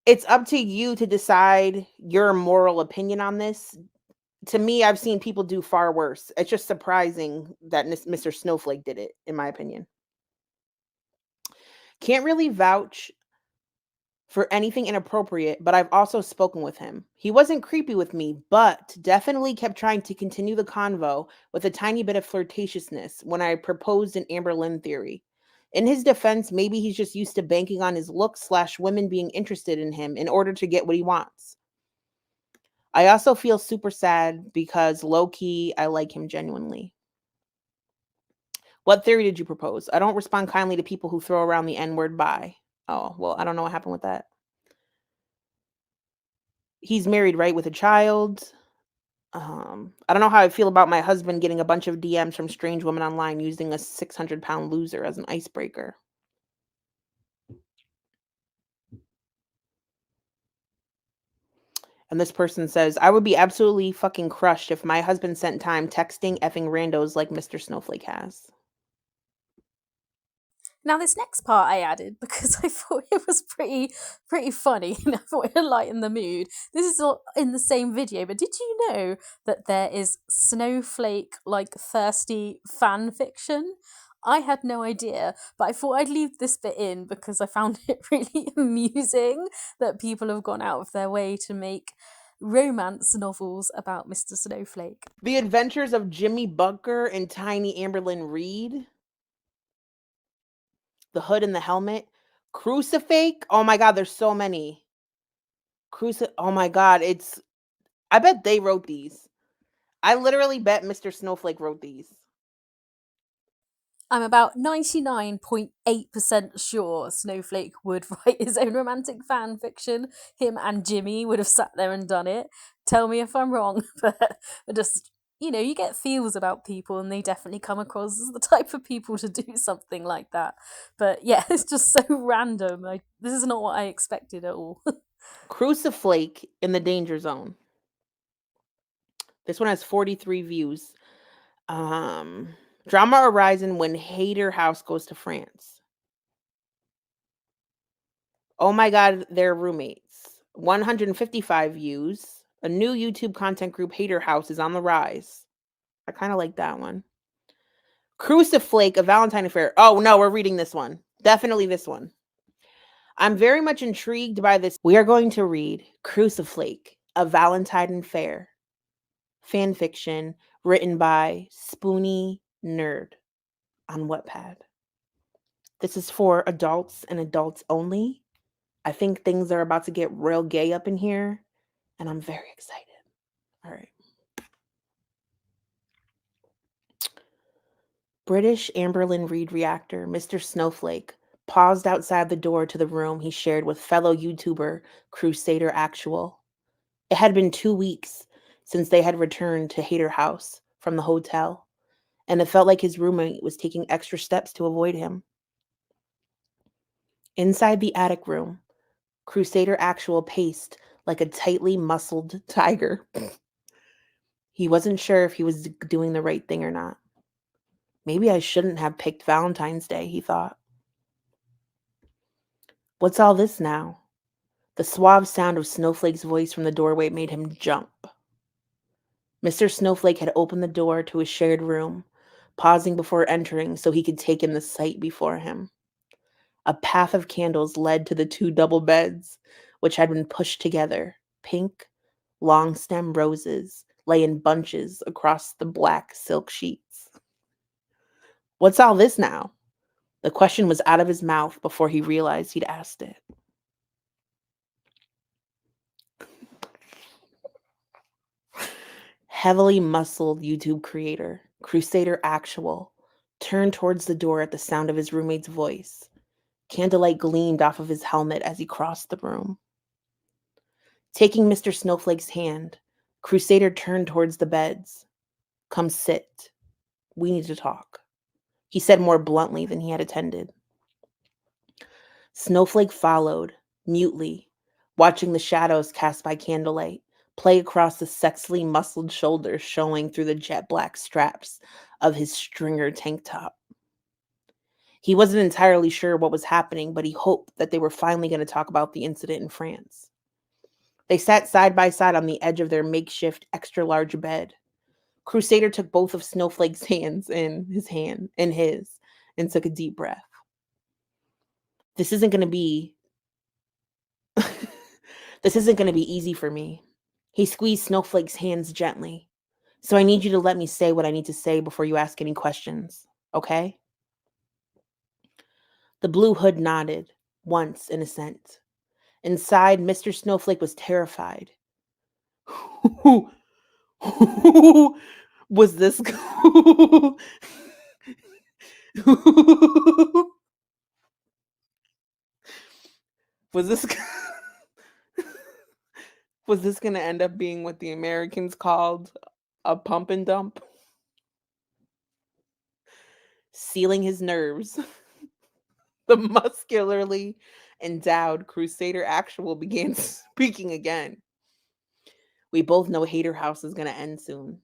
it's up to you to decide your moral opinion on this. To me, I've seen people do far worse. It's just surprising that Mr. Snowflake did it, in my opinion. Can't really vouch for anything inappropriate, but I've also spoken with him. He wasn't creepy with me, but definitely kept trying to continue the convo with a tiny bit of flirtatiousness when I proposed an Amber Lynn theory. In his defense, maybe he's just used to banking on his looks / women being interested in him in order to get what he wants. I also feel super sad because low-key, I like him genuinely. What theory did you propose? I don't respond kindly to people who throw around the N-word bye. Oh, well, I don't know what happened with that. He's married, right, with a child. I don't know how I feel about my husband getting a bunch of DMs from strange women online using a 600-pound loser as an icebreaker. And this person says, I would be absolutely fucking crushed if my husband spent time texting effing randos like Mr. Snowflake has. Now, this next part I added because I thought it was pretty funny and I thought it would lighten the mood. This is all in the same video, but did you know that there is snowflake like thirsty fan fiction? I had no idea, but I thought I'd leave this bit in because I found it really amusing that people have gone out of their way to make romance novels about Mr. Snowflake. The Adventures of Jimmy Bunker and Tiny Amberlyn Reed. The Hood and the Helmet. Crucifake. Oh my god, there's so many. Oh my god, I bet they wrote these. I literally bet Mr. Snowflake wrote these. I'm about 99.8% sure Snowflake would write his own romantic fan fiction. Him and Jimmy would have sat there and done it. Tell me if I'm wrong, but just, you get feels about people and they definitely come across as the type of people to do something like that. But yeah, it's just so random. This is not what I expected at all. Cruciflake in the Danger Zone. This one has 43 views. Drama Horizon when Hater House goes to France. Oh my god, they're roommates. 155 views. A new YouTube content group, Hater House, is on the rise. I kind of like that one. Cruciflake, a Valentine affair. Oh no, we're reading this one. Definitely this one. I'm very much intrigued by this. We are going to read Cruciflake, a Valentine affair. Fan fiction written by Spoony Nerd on Wattpad. This is for adults and adults only. I think things are about to get real gay up in here, and I'm very excited. All right. British Amberlyn Reed reactor, Mr. Snowflake, paused outside the door to the room he shared with fellow YouTuber Crusader Actual. It had been 2 weeks since they had returned to Hater House from the hotel, and it felt like his roommate was taking extra steps to avoid him. Inside the attic room, Crusader Actual paced like a tightly muscled tiger. He wasn't sure if he was doing the right thing or not. Maybe I shouldn't have picked Valentine's Day, he thought. What's all this now? The suave sound of Snowflake's voice from the doorway made him jump. Mr. Snowflake had opened the door to a shared room, pausing before entering so he could take in the sight before him. A path of candles led to the two double beds, which had been pushed together. Pink, long stem roses lay in bunches across the black silk sheets. What's all this now? The question was out of his mouth before he realized he'd asked it. Heavily muscled YouTube creator, Crusader Actual, turned towards the door at the sound of his roommate's voice. Candlelight gleamed off of his helmet as he crossed the room. Taking Mr. Snowflake's hand, Crusader turned towards the beds. Come sit. We need to talk, he said more bluntly than he had intended. Snowflake followed, mutely, watching the shadows cast by candlelight play across the sexily muscled shoulders showing through the jet black straps of his stringer tank top. He wasn't entirely sure what was happening, but he hoped that they were finally going to talk about the incident in France. They sat side by side on the edge of their makeshift extra-large bed. Crusader took both of Snowflake's hands in his, and took a deep breath. This isn't going to be this isn't going to be easy for me. He squeezed Snowflake's hands gently. So I need you to let me say what I need to say before you ask any questions, okay? The blue hood nodded, once in assent. Inside, Mr. Snowflake was terrified. Who was this? was this was this going to end up being what the Americans called a pump and dump? Sealing his nerves, the muscularly endowed Crusader Actual began speaking again. We both know Hater House is going to end soon.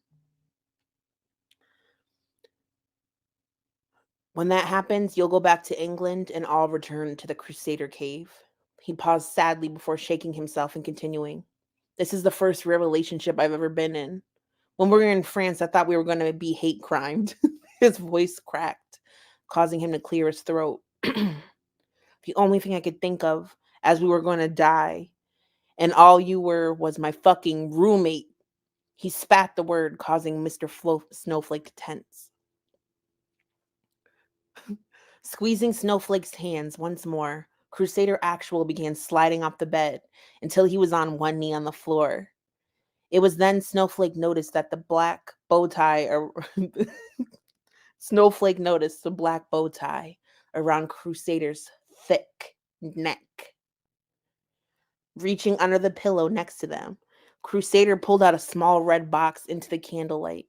When that happens, you'll go back to England and I'll return to the Crusader Cave. He paused sadly before shaking himself and continuing. This is the first real relationship I've ever been in. When we were in France, I thought we were going to be hate crimed. His voice cracked, causing him to clear his throat. The only thing I could think of as we were going to die, and all you were was my fucking roommate. He spat the word, causing Mr. Snowflake to tense. Squeezing Snowflake's hands once more, Crusader Actual began sliding off the bed until he was on one knee on the floor. It was then Snowflake noticed that the black bow tie Snowflake noticed the black bow tie around Crusader's thick neck. Reaching under the pillow next to them, Crusader pulled out a small red box into the candlelight.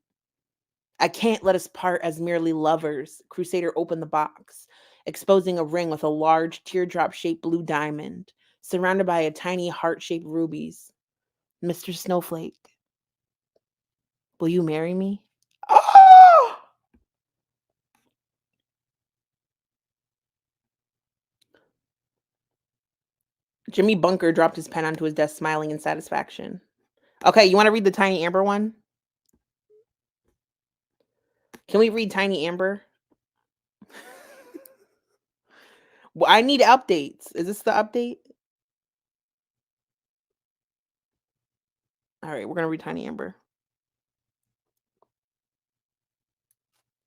I can't let us part as merely lovers. Crusader opened the box, exposing a ring with a large teardrop-shaped blue diamond, surrounded by a tiny heart-shaped rubies. Mr. Snowflake, will you marry me? Oh! Jimmy Bunker dropped his pen onto his desk, smiling in satisfaction. Okay, you want to read the Tiny Amber one? Can we read Tiny Amber? Well, I need updates. Is this the update? All right, we're going to read Tiny Amber.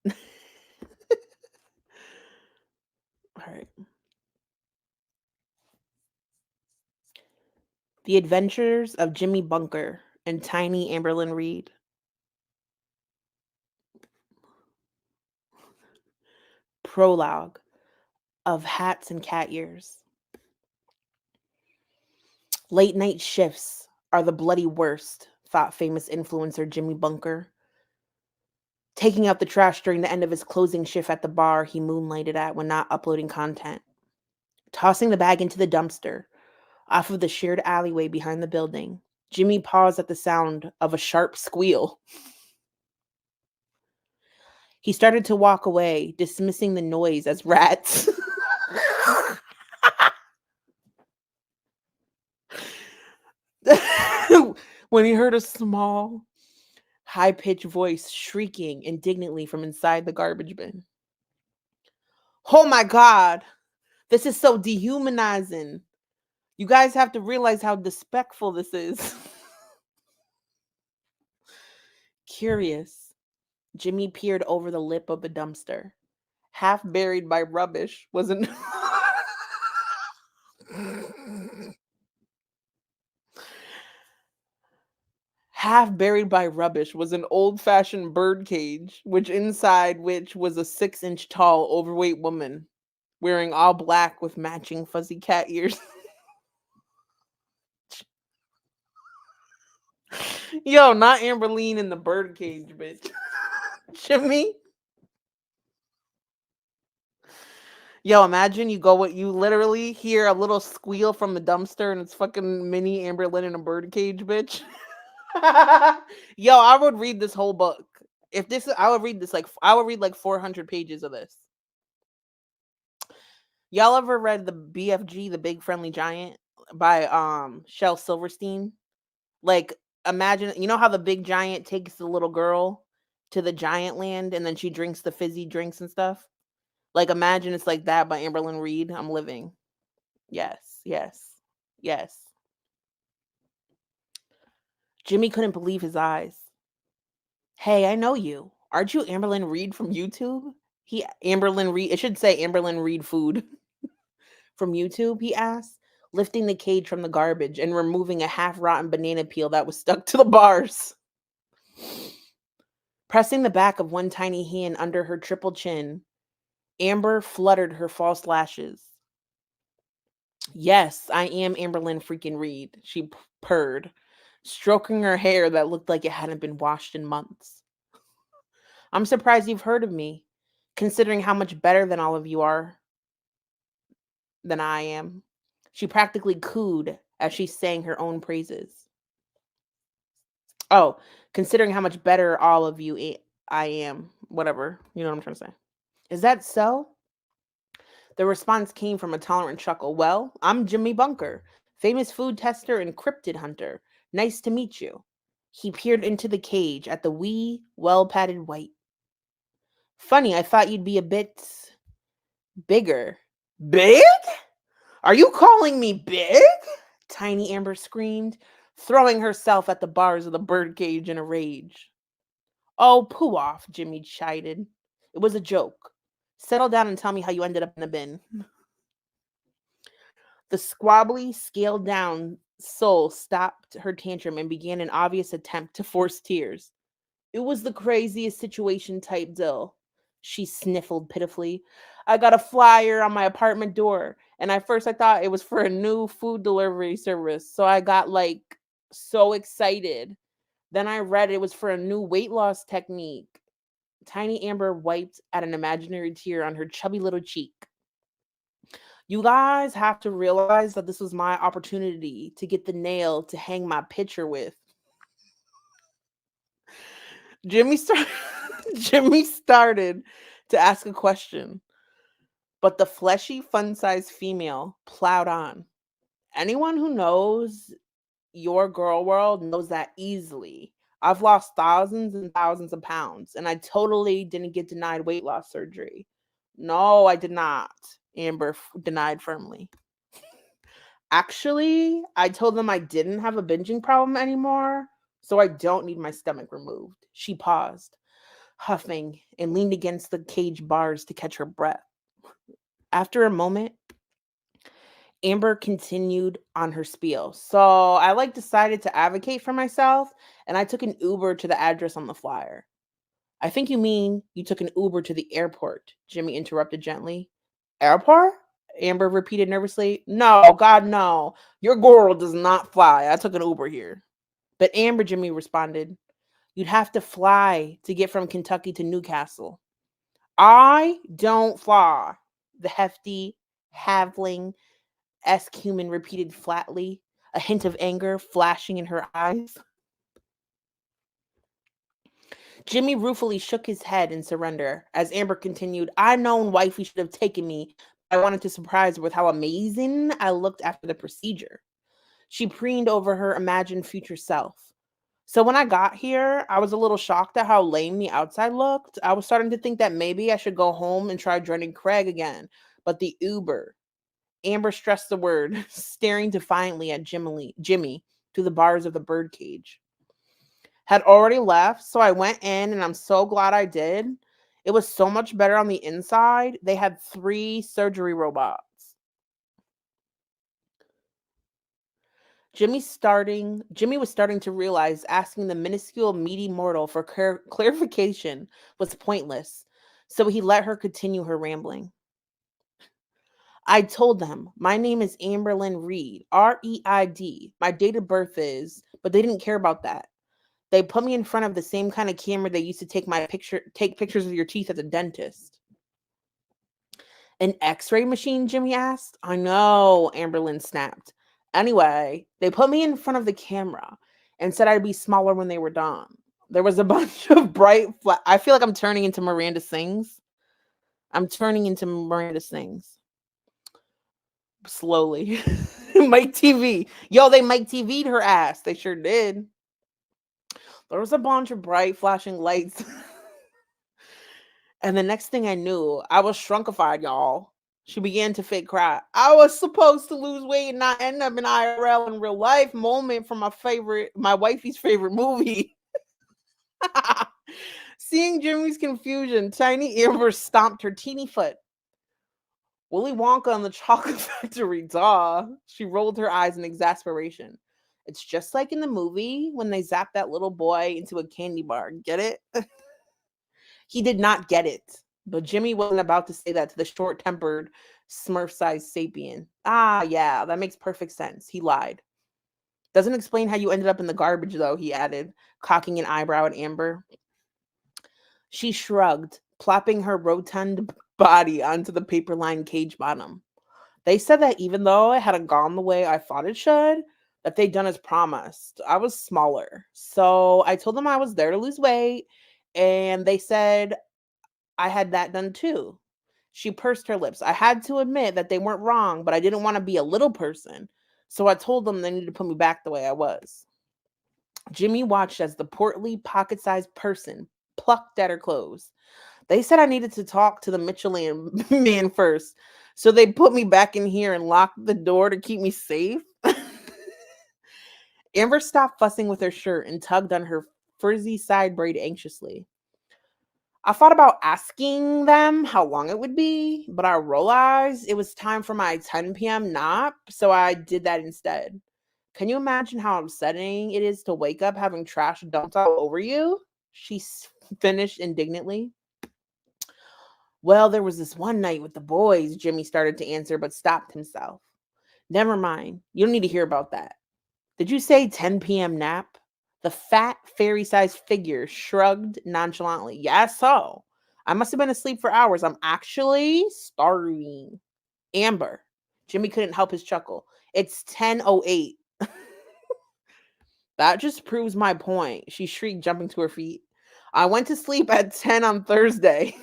All right. The Adventures of Jimmy Bunker and Tiny Amberlyn Reed. Prologue of Hats and Cat Ears. Late night shifts are the bloody worst, thought famous influencer Jimmy Bunker. Taking out the trash during the end of his closing shift at the bar he moonlighted at when not uploading content. Tossing the bag into the dumpster, Off of the shared alleyway behind the building, Jimmy paused at the sound of a sharp squeal. He started to walk away, dismissing the noise as rats. When he heard a small, high pitched voice shrieking indignantly from inside the garbage bin. Oh my God, this is so dehumanizing. You guys have to realize how disrespectful this is. Curious, Jimmy peered over the lip of the dumpster. Half buried by rubbish was an half buried by rubbish was an old-fashioned bird cage, which was a 6-inch tall, overweight woman wearing all black with matching fuzzy cat ears. Yo, not Amberline in the bird cage, bitch. Jimmy. Yo, imagine you literally hear a little squeal from the dumpster and it's fucking mini Amberlynn in a bird cage, bitch. Yo, I would read this whole book. If this I would read this like I would read like 400 pages of this. Y'all ever read the BFG, The Big Friendly Giant by Shel Silverstein? Like imagine you know how the big giant takes the little girl to the giant land and then she drinks the fizzy drinks and stuff? Like imagine it's like that by Amberlynn Reed. I'm living. Yes, yes, yes. Jimmy couldn't believe his eyes. Hey, I know you. Aren't you Amberlynn Reed from YouTube? Amberlynn Reed. It should say Amberlynn Reed Food from YouTube. He asked, lifting the cage from the garbage and removing a half-rotten banana peel that was stuck to the bars. Pressing the back of one tiny hand under her triple chin, Amber fluttered her false lashes. Yes, I am Amberlynn freaking Reed, she purred, stroking her hair that looked like it hadn't been washed in months. I'm surprised you've heard of me, considering how much better than all of you are than I am. She practically cooed as she sang her own praises. Oh, considering how much better all of you I am. Whatever. You know what I'm trying to say. Is that so? The response came from a tolerant chuckle. Well, I'm Jimmy Bunker, famous food tester and cryptid hunter. Nice to meet you. He peered into the cage at the wee, well padded white. Funny, I thought you'd be a bit bigger. Big? Are you calling me big? Tiny Amber screamed, throwing herself at the bars of the birdcage in a rage. Oh, poo off, Jimmy chided. It was a joke. Settle down and tell me how you ended up in the bin. The squabbly, scaled down soul stopped her tantrum and began an obvious attempt to force tears. It was the craziest situation type deal. She sniffled pitifully. I got a flyer on my apartment door, and at first I thought it was for a new food delivery service. So I got like so excited. Then I read it was for a new weight loss technique. Tiny Amber wiped at an imaginary tear on her chubby little cheek. You guys have to realize that this was my opportunity to get the nail to hang my picture with. Jimmy started Jimmy started to ask a question, but the fleshy, fun-sized female plowed on. Anyone who knows your girl world knows that easily. I've lost thousands and thousands of pounds, and I totally didn't get denied weight loss surgery. No, I did not, Amber denied firmly. Actually, I told them I didn't have a binging problem anymore, so I don't need my stomach removed. She paused, huffing, and leaned against the cage bars to catch her breath. After a moment, Amber continued on her spiel. So I decided to advocate for myself and I took an Uber to the address on the flyer. I think you mean you took an Uber to the airport, Jimmy interrupted gently. Airport? Amber repeated nervously. No, God, no. Your girl does not fly. I took an Uber here. But Amber, Jimmy responded, you'd have to fly to get from Kentucky to Newcastle. I don't fly. The hefty halfling Esque human repeated flatly, a hint of anger flashing in her eyes. Jimmy ruefully shook his head in surrender as Amber continued, I known wifey should have taken me. I wanted to surprise her with how amazing I looked after the procedure. She preened over her imagined future self. So when I got here, I was a little shocked at how lame the outside looked. I was starting to think that maybe I should go home and try joining Craig again. But the Uber, Amber stressed the word, staring defiantly at Jimmy through the bars of the birdcage, had already left, so I went in and I'm so glad I did. It was so much better on the inside. They had 3 surgery robots. Jimmy was starting to realize asking the minuscule meaty mortal for clarification was pointless. So he let her continue her rambling. I told them, my name is Amberlyn Reed, Reid. My date of birth is, but they didn't care about that. They put me in front of the same kind of camera they used to take pictures of your teeth at the dentist. An X-ray machine, Jimmy asked. I know, Amberlyn snapped. Anyway, they put me in front of the camera and said I'd be smaller when they were done. There was a bunch of I feel like I'm turning into Miranda Sings. I'm turning into Miranda Sings. Slowly. Mike TV. Yo, they Mike TV'd her ass. They sure did. There was a bunch of bright flashing lights. And the next thing I knew, I was shrunkified, y'all. She began to fake cry. I was supposed to lose weight and not end up in IRL in real life. Moment from my wifey's favorite movie. Seeing Jimmy's confusion, Tiny Amber stomped her teeny foot. Willy Wonka and the Chocolate Factory, duh. She rolled her eyes in exasperation. It's just like in the movie when they zap that little boy into a candy bar. Get it? He did not get it. But Jimmy wasn't about to say that to the short-tempered, Smurf-sized sapien. Ah, yeah, that makes perfect sense. He lied. Doesn't explain how you ended up in the garbage, though, he added, cocking an eyebrow at Amber. She shrugged, plopping her rotund body onto the paper-lined cage bottom. They said that even though it hadn't gone the way I thought it should, that they'd done as promised. I was smaller. So I told them I was there to lose weight, and they said I had that done too. She pursed her lips. I had to admit that they weren't wrong, but I didn't want to be a little person. So I told them they needed to put me back the way I was. Jimmy watched as the portly, pocket sized person plucked at her clothes. They said I needed to talk to the Michelin man first. So they put me back in here and locked the door to keep me safe. Amber stopped fussing with her shirt and tugged on her frizzy side braid anxiously. I thought about asking them how long it would be, but I realized it was time for my 10 p.m. nap, so I did that instead. Can you imagine how upsetting it is to wake up having trash dumped all over you? She finished indignantly. Well, there was this one night with the boys, Jimmy started to answer, but stopped himself. Never mind. You don't need to hear about that. Did you say 10 p.m. nap? The fat, fairy sized figure shrugged nonchalantly. Yeah, so. I must have been asleep for hours. I'm actually starving. Amber. Jimmy couldn't help his chuckle. It's 10:08. That just proves my point, she shrieked, jumping to her feet. I went to sleep at 10 on Thursday.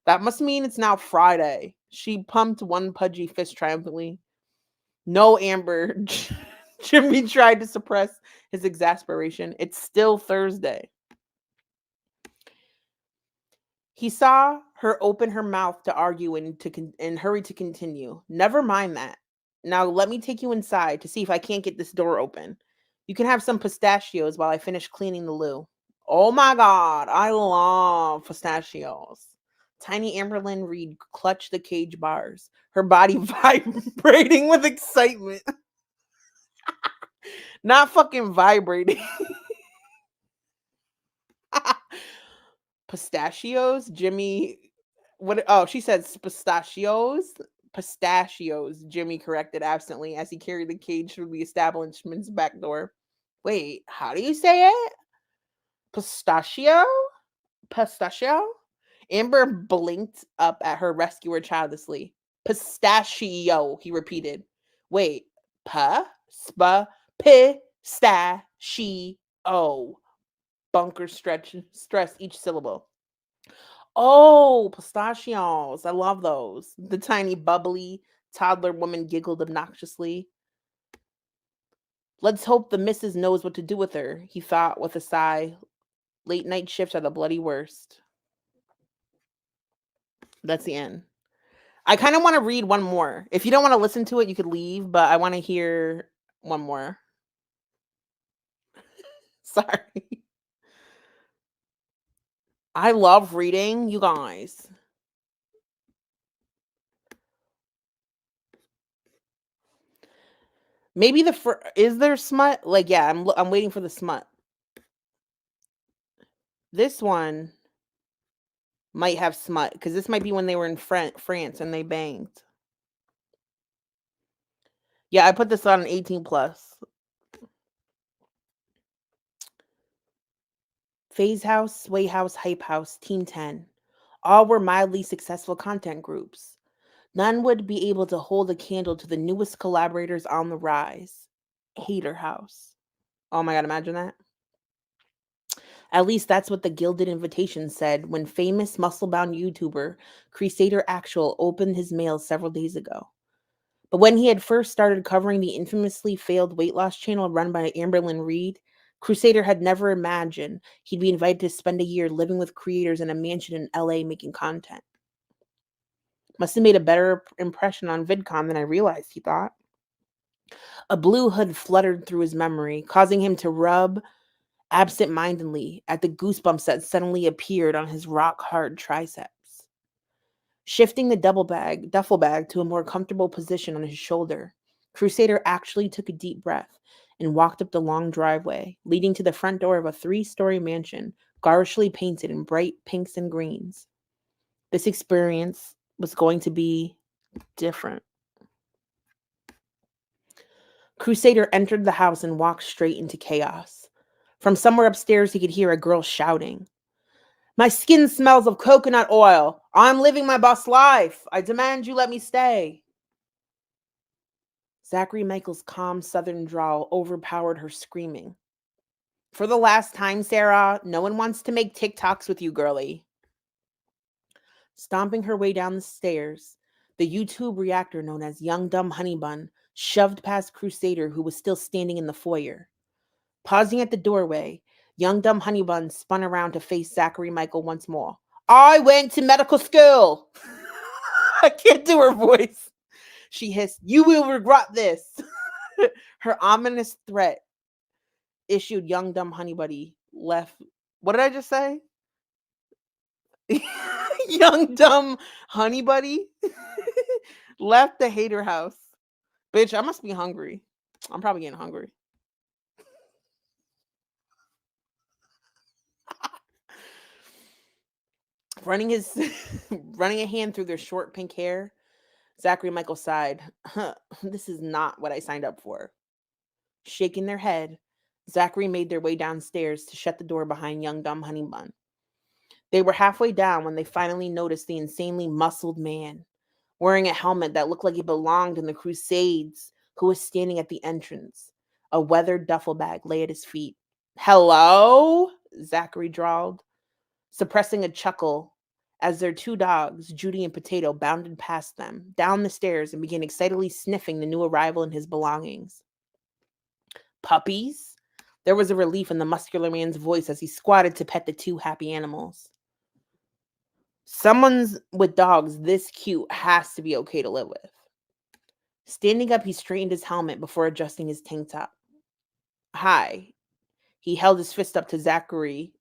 That must mean it's now Friday. She pumped one pudgy fist triumphantly. No, Amber. Jimmy tried to suppress his exasperation. It's still Thursday. He saw her open her mouth to argue and hurry to continue. Never mind that. Now let me take you inside to see if I can't get this door open. You can have some pistachios while I finish cleaning the loo. Oh my god, I love pistachios. Tiny Amberlyn Reed clutched the cage bars, her body vibrating with excitement. Not fucking vibrating. Pistachios, Jimmy. What? Oh, she said pistachios. Pistachios, Jimmy corrected absently as he carried the cage through the establishment's back door. Wait, how do you say it? Pistachio? Pistachio? Amber blinked up at her rescuer childishly. Pistachio, he repeated. Wait, pistachio. Bunker stress each syllable. Oh, pistachios. I love those. The tiny, bubbly toddler woman giggled obnoxiously. Let's hope the missus knows what to do with her, he thought with a sigh. Late night shifts are the bloody worst. That's the end. I kind of want to read one more. If you don't want to listen to it, you could leave, but I want to hear one more. Sorry. I love reading, you guys. Maybe is there smut? Like, yeah, I'm waiting for the smut. This one might have smut because this might be when they were in France and they banged. Yeah, I put this on 18 plus. Phase House, Sway House, Hype House, Team 10. All were mildly successful content groups. None would be able to hold a candle to the newest collaborators on the rise. Hater House. Oh my god, imagine that. At least that's what the Gilded Invitation said when famous muscle-bound YouTuber Crusader Actual opened his mail several days ago. But when he had first started covering the infamously failed weight loss channel run by Amberlyn Reed, Crusader had never imagined he'd be invited to spend a year living with creators in a mansion in LA making content. Must have made a better impression on VidCon than I realized, he thought. A blue hood fluttered through his memory, causing him to rub absent-mindedly at the goosebumps that suddenly appeared on his rock-hard triceps. Shifting the duffel bag to a more comfortable position on his shoulder, Crusader actually took a deep breath and walked up the long driveway, leading to the front door of a 3-story mansion, garishly painted in bright pinks and greens. This experience was going to be different. Crusader entered the house and walked straight into chaos. From somewhere upstairs, he could hear a girl shouting, "My skin smells of coconut oil. I'm living my best life. I demand you let me stay." Zachary Michael's calm southern drawl overpowered her screaming. "For the last time, Sarah, no one wants to make TikToks with you, girlie." Stomping her way down the stairs, the YouTube reactor known as Young Dumb Honey Bun shoved past Crusader, who was still standing in the foyer. Pausing at the doorway, Young Dumb Honey Bun spun around to face Zachary Michael once more. "I went to medical school." I can't do her voice. She hissed, "You will regret this." Her ominous threat issued Young Dumb Honey Buddy left. What did I just say? Young Dumb Honey Buddy left the hater house. Bitch, I must be hungry. I'm probably getting hungry. Running a hand through their short pink hair, Zachary Michael sighed. This is not what I signed up for. Shaking their head, Zachary made their way downstairs to shut the door behind Young Dumb Honey Bun. They were halfway down when they finally noticed the insanely muscled man, wearing a helmet that looked like he belonged in the Crusades, who was standing at the entrance. A weathered duffel bag lay at his feet. "Hello?" Zachary drawled, suppressing a chuckle as their 2 dogs, Judy and Potato, bounded past them, down the stairs, and began excitedly sniffing the new arrival and his belongings. "Puppies?" There was a relief in the muscular man's voice as he squatted to pet the 2 happy animals. Someone's with dogs this cute has to be okay to live with. Standing up, he straightened his helmet before adjusting his tank top. "Hi." He held his fist up to Zachary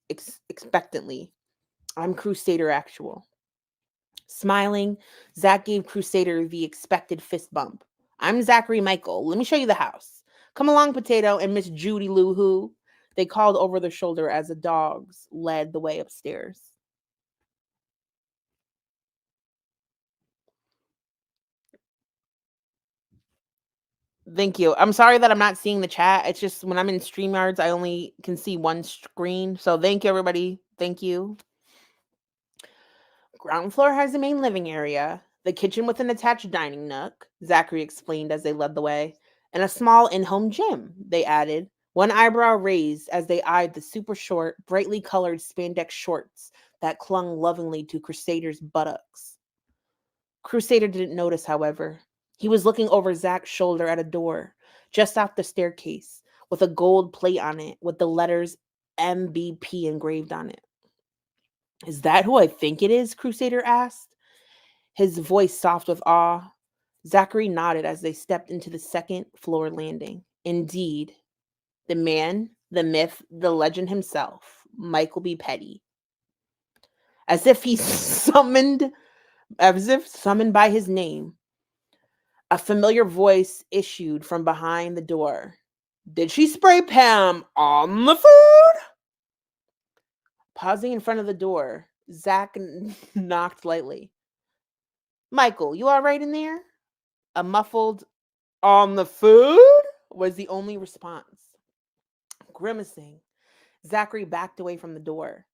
expectantly. "I'm Crusader Actual." Smiling, Zach gave Crusader the expected fist bump. "I'm Zachary Michael. Let me show you the house. Come along, Potato and Miss Judy Lou Who." They called over their shoulder as the dogs led the way upstairs. Thank you. I'm sorry that I'm not seeing the chat. It's just when I'm in StreamYards, I only can see one screen. So thank you, everybody. Thank you. Ground floor has the main living area. The kitchen with an attached dining nook, Zachary explained as they led the way, and a small in home gym, they added, one eyebrow raised as they eyed the super short, brightly colored spandex shorts that clung lovingly to Crusader's buttocks. Crusader didn't notice, however. He was looking over Zach's shoulder at a door, just off the staircase, with a gold plate on it with the letters MBP engraved on it. Is that who I think it is? Crusader asked, his voice soft with awe. Zachary nodded as they stepped into the second floor landing. Indeed, the man, the myth, the legend himself, Michael B. Petty. As if he summoned, as if summoned by his name, a familiar voice issued from behind the door. Did she spray Pam on the food? Pausing in front of the door, Zach knocked lightly. Michael, you all right in there? A muffled on the food was the only response. Grimacing, Zachary backed away from the door.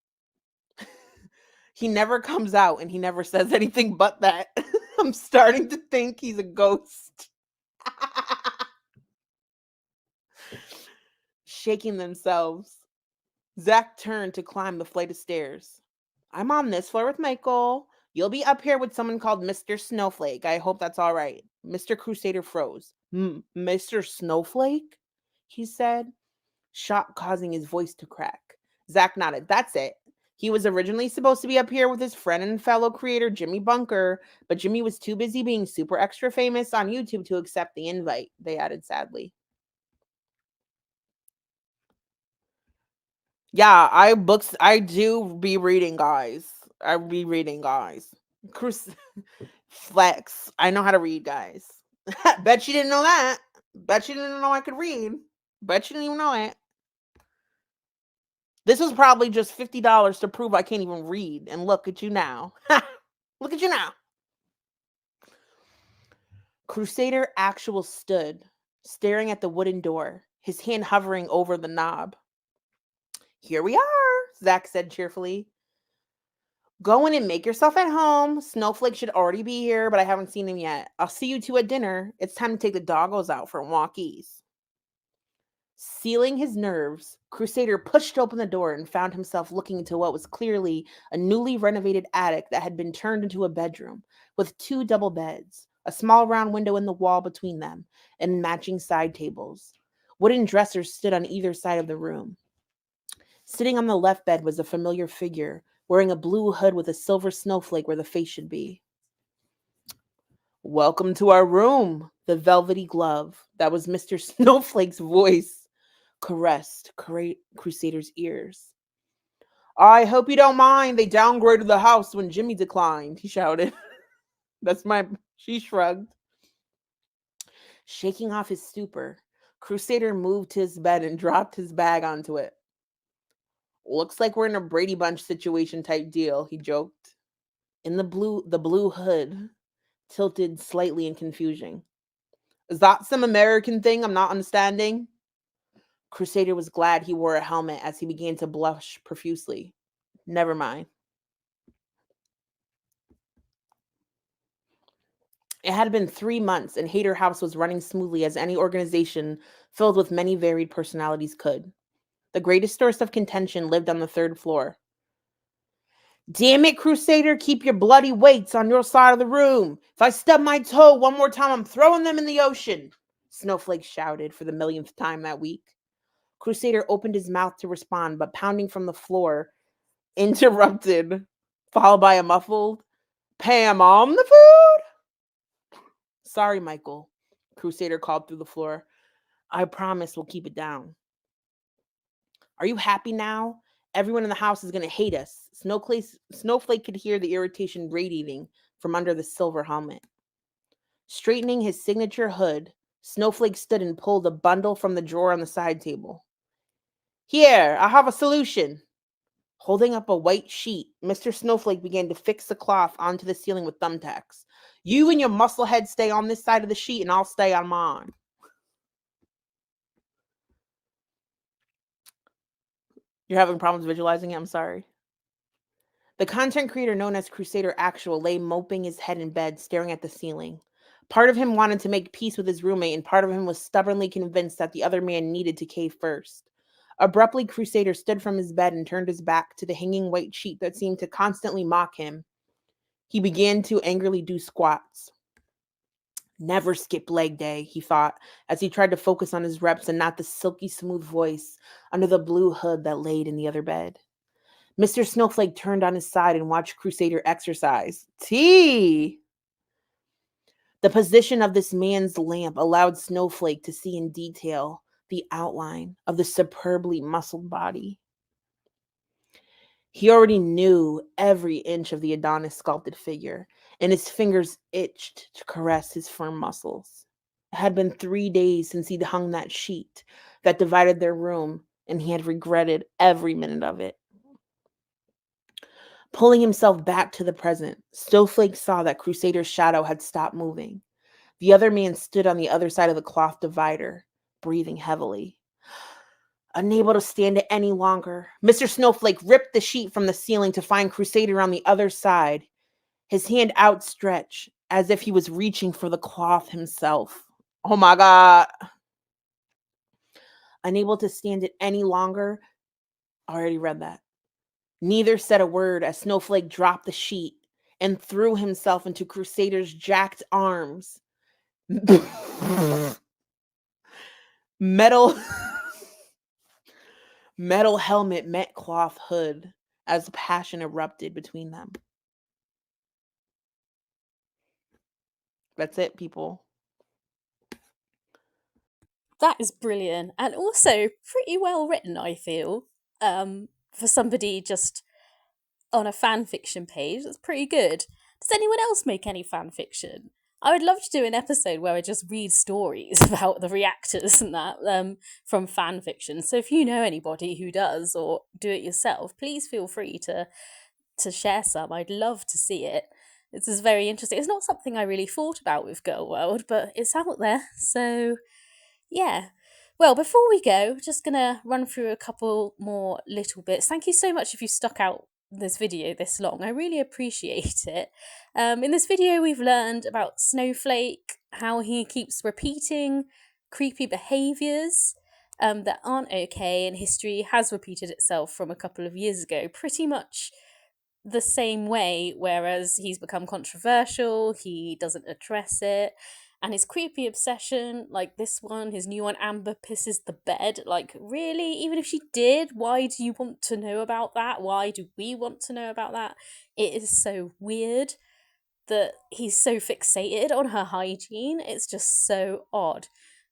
He never comes out and he never says anything but that. I'm starting to think he's a ghost. Shaking themselves, Zach turned to climb the flight of stairs. I'm on this floor with Michael. You'll be up here with someone called Mr. Snowflake. I hope that's all right. Mr. Crusader froze. Mr. Snowflake? He said, shock causing his voice to crack. Zach nodded. That's it. He was originally supposed to be up here with his friend and fellow creator, Jimmy Bunker, but Jimmy was too busy being super extra famous on YouTube to accept the invite, they added sadly. Yeah, I do be reading, guys. I be reading, guys. Cruise Flex. I know how to read, guys. Bet you didn't know that. Bet you didn't know I could read. Bet you didn't even know it. This was probably just $50 to prove I can't even read. And look at you now. Look at you now. Crusader Actual stood, staring at the wooden door, his hand hovering over the knob. Here we are, Zach said cheerfully. Go in and make yourself at home. Snowflake should already be here, but I haven't seen him yet. I'll see you two at dinner. It's time to take the doggos out for walkies. Sealing his nerves, Crusader pushed open the door and found himself looking into what was clearly a newly renovated attic that had been turned into a bedroom, with two double beds, a small round window in the wall between them, and matching side tables. Wooden dressers stood on either side of the room. Sitting on the left bed was a familiar figure, wearing a blue hood with a silver snowflake where the face should be. Welcome to our room, the velvety glove. That was Mr. Snowflake's voice caressed Crusader's ears. I hope you don't mind. They downgraded the house when Jimmy declined, he shouted. She shrugged. Shaking off his stupor, Crusader moved to his bed and dropped his bag onto it. Looks like we're in a Brady Bunch situation type deal, he joked. In the blue hood tilted slightly in confusion. Is that some American thing I'm not understanding? Crusader was glad he wore a helmet as he began to blush profusely. Never mind. It had been 3 months, and Hater House was running smoothly as any organization filled with many varied personalities could. The greatest source of contention lived on the third floor. Damn it, Crusader, keep your bloody weights on your side of the room. If I stub my toe one more time, I'm throwing them in the ocean, Snowflake shouted for the millionth time that week. Crusader opened his mouth to respond, but pounding from the floor interrupted, followed by a muffled, Pam on the food? Sorry, Michael, Crusader called through the floor. I promise we'll keep it down. Are you happy now? Everyone in the house is going to hate us. Snowflake could hear the irritation radiating from under the silver helmet. Straightening his signature hood, Snowflake stood and pulled a bundle from the drawer on the side table. Here, I have a solution. Holding up a white sheet, Mr. Snowflake began to fix the cloth onto the ceiling with thumbtacks. You and your musclehead stay on this side of the sheet, and I'll stay on mine. You're having problems visualizing it? I'm sorry. The content creator known as Crusader Actual lay moping his head in bed, staring at the ceiling. Part of him wanted to make peace with his roommate, and part of him was stubbornly convinced that the other man needed to cave first. Abruptly, Crusader stood from his bed and turned his back to the hanging white sheet that seemed to constantly mock him. He began to angrily do squats. Never skip leg day, he thought, as he tried to focus on his reps and not the silky smooth voice under the blue hood that laid in the other bed. Mr. Snowflake turned on his side and watched Crusader exercise. T. The position of this man's lamp allowed Snowflake to see in detail the outline of the superbly muscled body. He already knew every inch of the Adonis sculpted figure, and his fingers itched to caress his firm muscles. It had been 3 days since he'd hung that sheet that divided their room, and he had regretted every minute of it. Pulling himself back to the present, Snowflake saw that Crusader's shadow had stopped moving. The other man stood on the other side of the cloth divider, breathing heavily. Unable to stand it any longer, Mr. Snowflake ripped the sheet from the ceiling to find Crusader on the other side, his hand outstretched as if he was reaching for the cloth himself. Oh my God. Unable to stand it any longer, I already read that. Neither said a word as Snowflake dropped the sheet and threw himself into Crusader's jacked arms. Metal metal helmet met cloth hood as passion erupted between them. That's it, people. That is brilliant and also pretty well written, I feel. For somebody just on a fan fiction page, that's pretty good. Does anyone else make any fan fiction? I would love to do an episode where I just read stories about the reactors and that from fan fiction. So if you know anybody who does or do it yourself, please feel free to share some. I'd love to see it. This is very interesting. It's not something I really thought about with Girl World, but it's out there. So yeah. Well, before we go, just gonna run through a couple more little bits. Thank you so much if you stuck out this video this long. I really appreciate it. In this video, we've learned about Snowflake, how he keeps repeating creepy behaviours that aren't okay, and history has repeated itself from a couple of years ago, pretty much the same way, whereas he's become controversial, he doesn't address it. And his creepy obsession, like this one, his new one, Amber pisses the bed. Like, really? Even if she did, why do you want to know about that? Why do we want to know about that? It is so weird that he's so fixated on her hygiene. It's just so odd.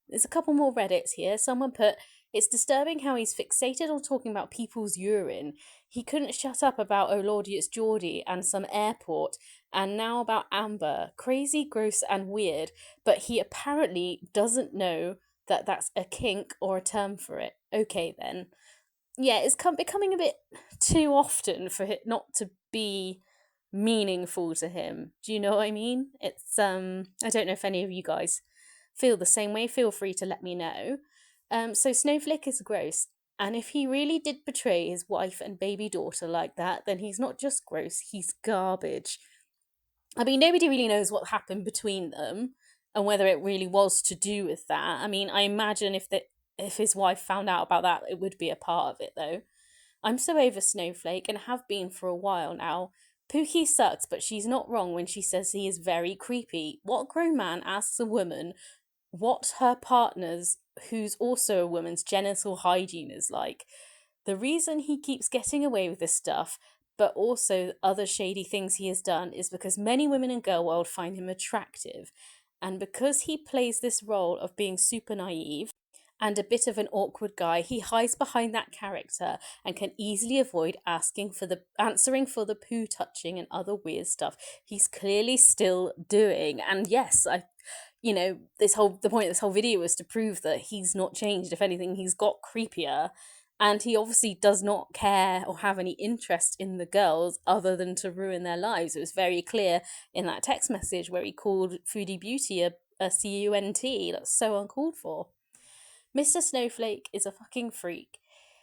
There's a couple more Reddits here. Someone put, it's disturbing how he's fixated on talking about people's urine. He couldn't shut up about Oh Lordy, it's Geordie and some airport, and now about Amber. Crazy, gross, and weird, but he apparently doesn't know that that's a kink or a term for it. Okay, then. Yeah, it's becoming a bit too often for it not to be meaningful to him. Do you know what I mean? It's I don't know if any of you guys feel the same way. Feel free to let me know. So Snowflake is gross, and if he really did betray his wife and baby daughter like that, then he's not just gross, he's garbage. I mean, nobody really knows what happened between them and whether it really was to do with that. I mean, I imagine if his wife found out about that, it would be a part of it, though. I'm so over Snowflake and have been for a while now. Pookie sucks, but she's not wrong when she says he is very creepy. What grown man asks a woman what her partner's, who's also a woman's, genital hygiene is like? The reason he keeps getting away with this stuff, but also other shady things he has done, is because many women in girl world find him attractive. And because he plays this role of being super naive and a bit of an awkward guy, he hides behind that character and can easily avoid answering for the poo touching and other weird stuff he's clearly still doing. And yes, the point of this whole video was to prove that he's not changed. If anything, he's got creepier. And he obviously does not care or have any interest in the girls other than to ruin their lives. It was very clear in that text message where he called Foodie Beauty a cunt. That's so uncalled for. Mr. Snowflake is a fucking freak.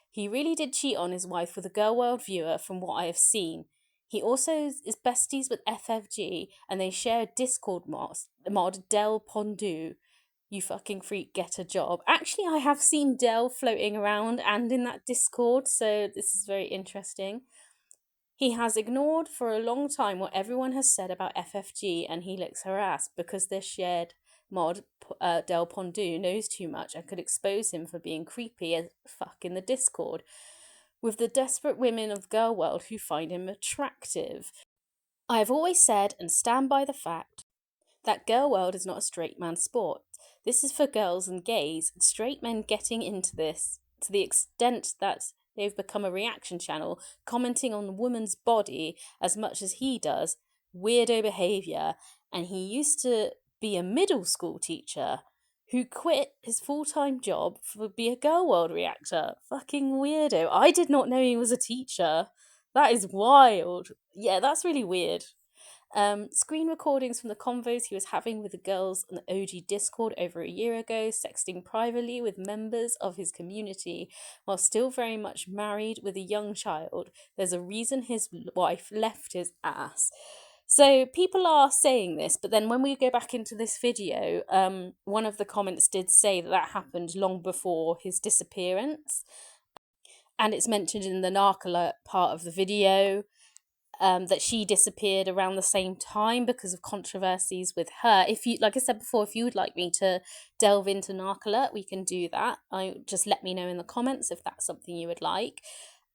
He really did cheat on his wife with a girl world viewer from what I have seen. He also is besties with FFG, and they share a Discord mod Del Pondu. You fucking freak, get a job. Actually, I have seen Del floating around and in that Discord, so this is very interesting. He has ignored for a long time what everyone has said about FFG and he licks her ass because this shared mod, Del Pondu, knows too much and could expose him for being creepy as fuck in the Discord with the desperate women of the girl world who find him attractive. I have always said and stand by the fact that girl world is not a straight man sport. This is for girls and gays, and straight men getting into this to the extent that they've become a reaction channel, commenting on the woman's body as much as he does. Weirdo behaviour. And he used to be a middle school teacher who quit his full-time job to be a girl world reactor. Fucking weirdo. I did not know he was a teacher. That is wild. Yeah, that's really weird. Screen recordings from the convos he was having with the girls on the OG Discord over a year ago, sexting privately with members of his community while still very much married with a young child. There's a reason his wife left his ass. So people are saying this, but then when we go back into this video, one of the comments did say that happened long before his disappearance. And it's mentioned in the narc alert part of the video. That she disappeared around the same time because of controversies with her. If you, like I said before, if you would like me to delve into narc alert, we can do that. Just let me know in the comments if that's something you would like.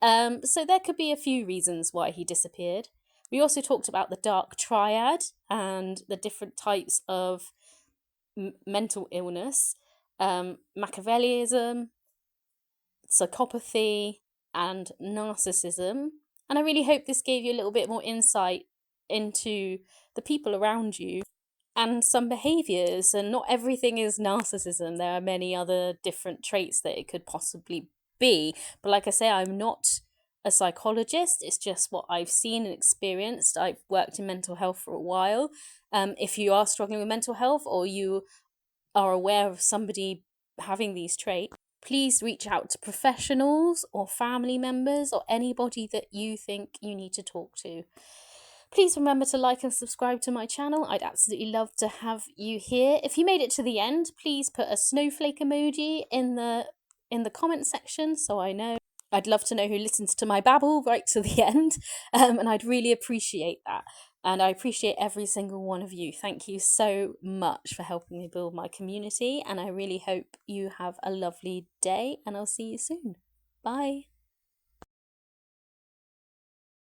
So there could be a few reasons why he disappeared. We also talked about the dark triad and the different types of mental illness, Machiavellism, psychopathy, and narcissism. And I really hope this gave you a little bit more insight into the people around you and some behaviours. And not everything is narcissism. There are many other different traits that it could possibly be. But like I say, I'm not a psychologist. It's just what I've seen and experienced. I've worked in mental health for a while. If you are struggling with mental health or you are aware of somebody having these traits, please reach out to professionals or family members or anybody that you think you need to talk to. Please remember to like and subscribe to my channel. I'd absolutely love to have you here. If you made it to the end, please put a snowflake emoji in the comment section so I know. I'd love to know who listens to my babble right to the end, and I'd really appreciate that. And I appreciate every single one of you. Thank you so much for helping me build my community. And I really hope you have a lovely day. And I'll see you soon. Bye.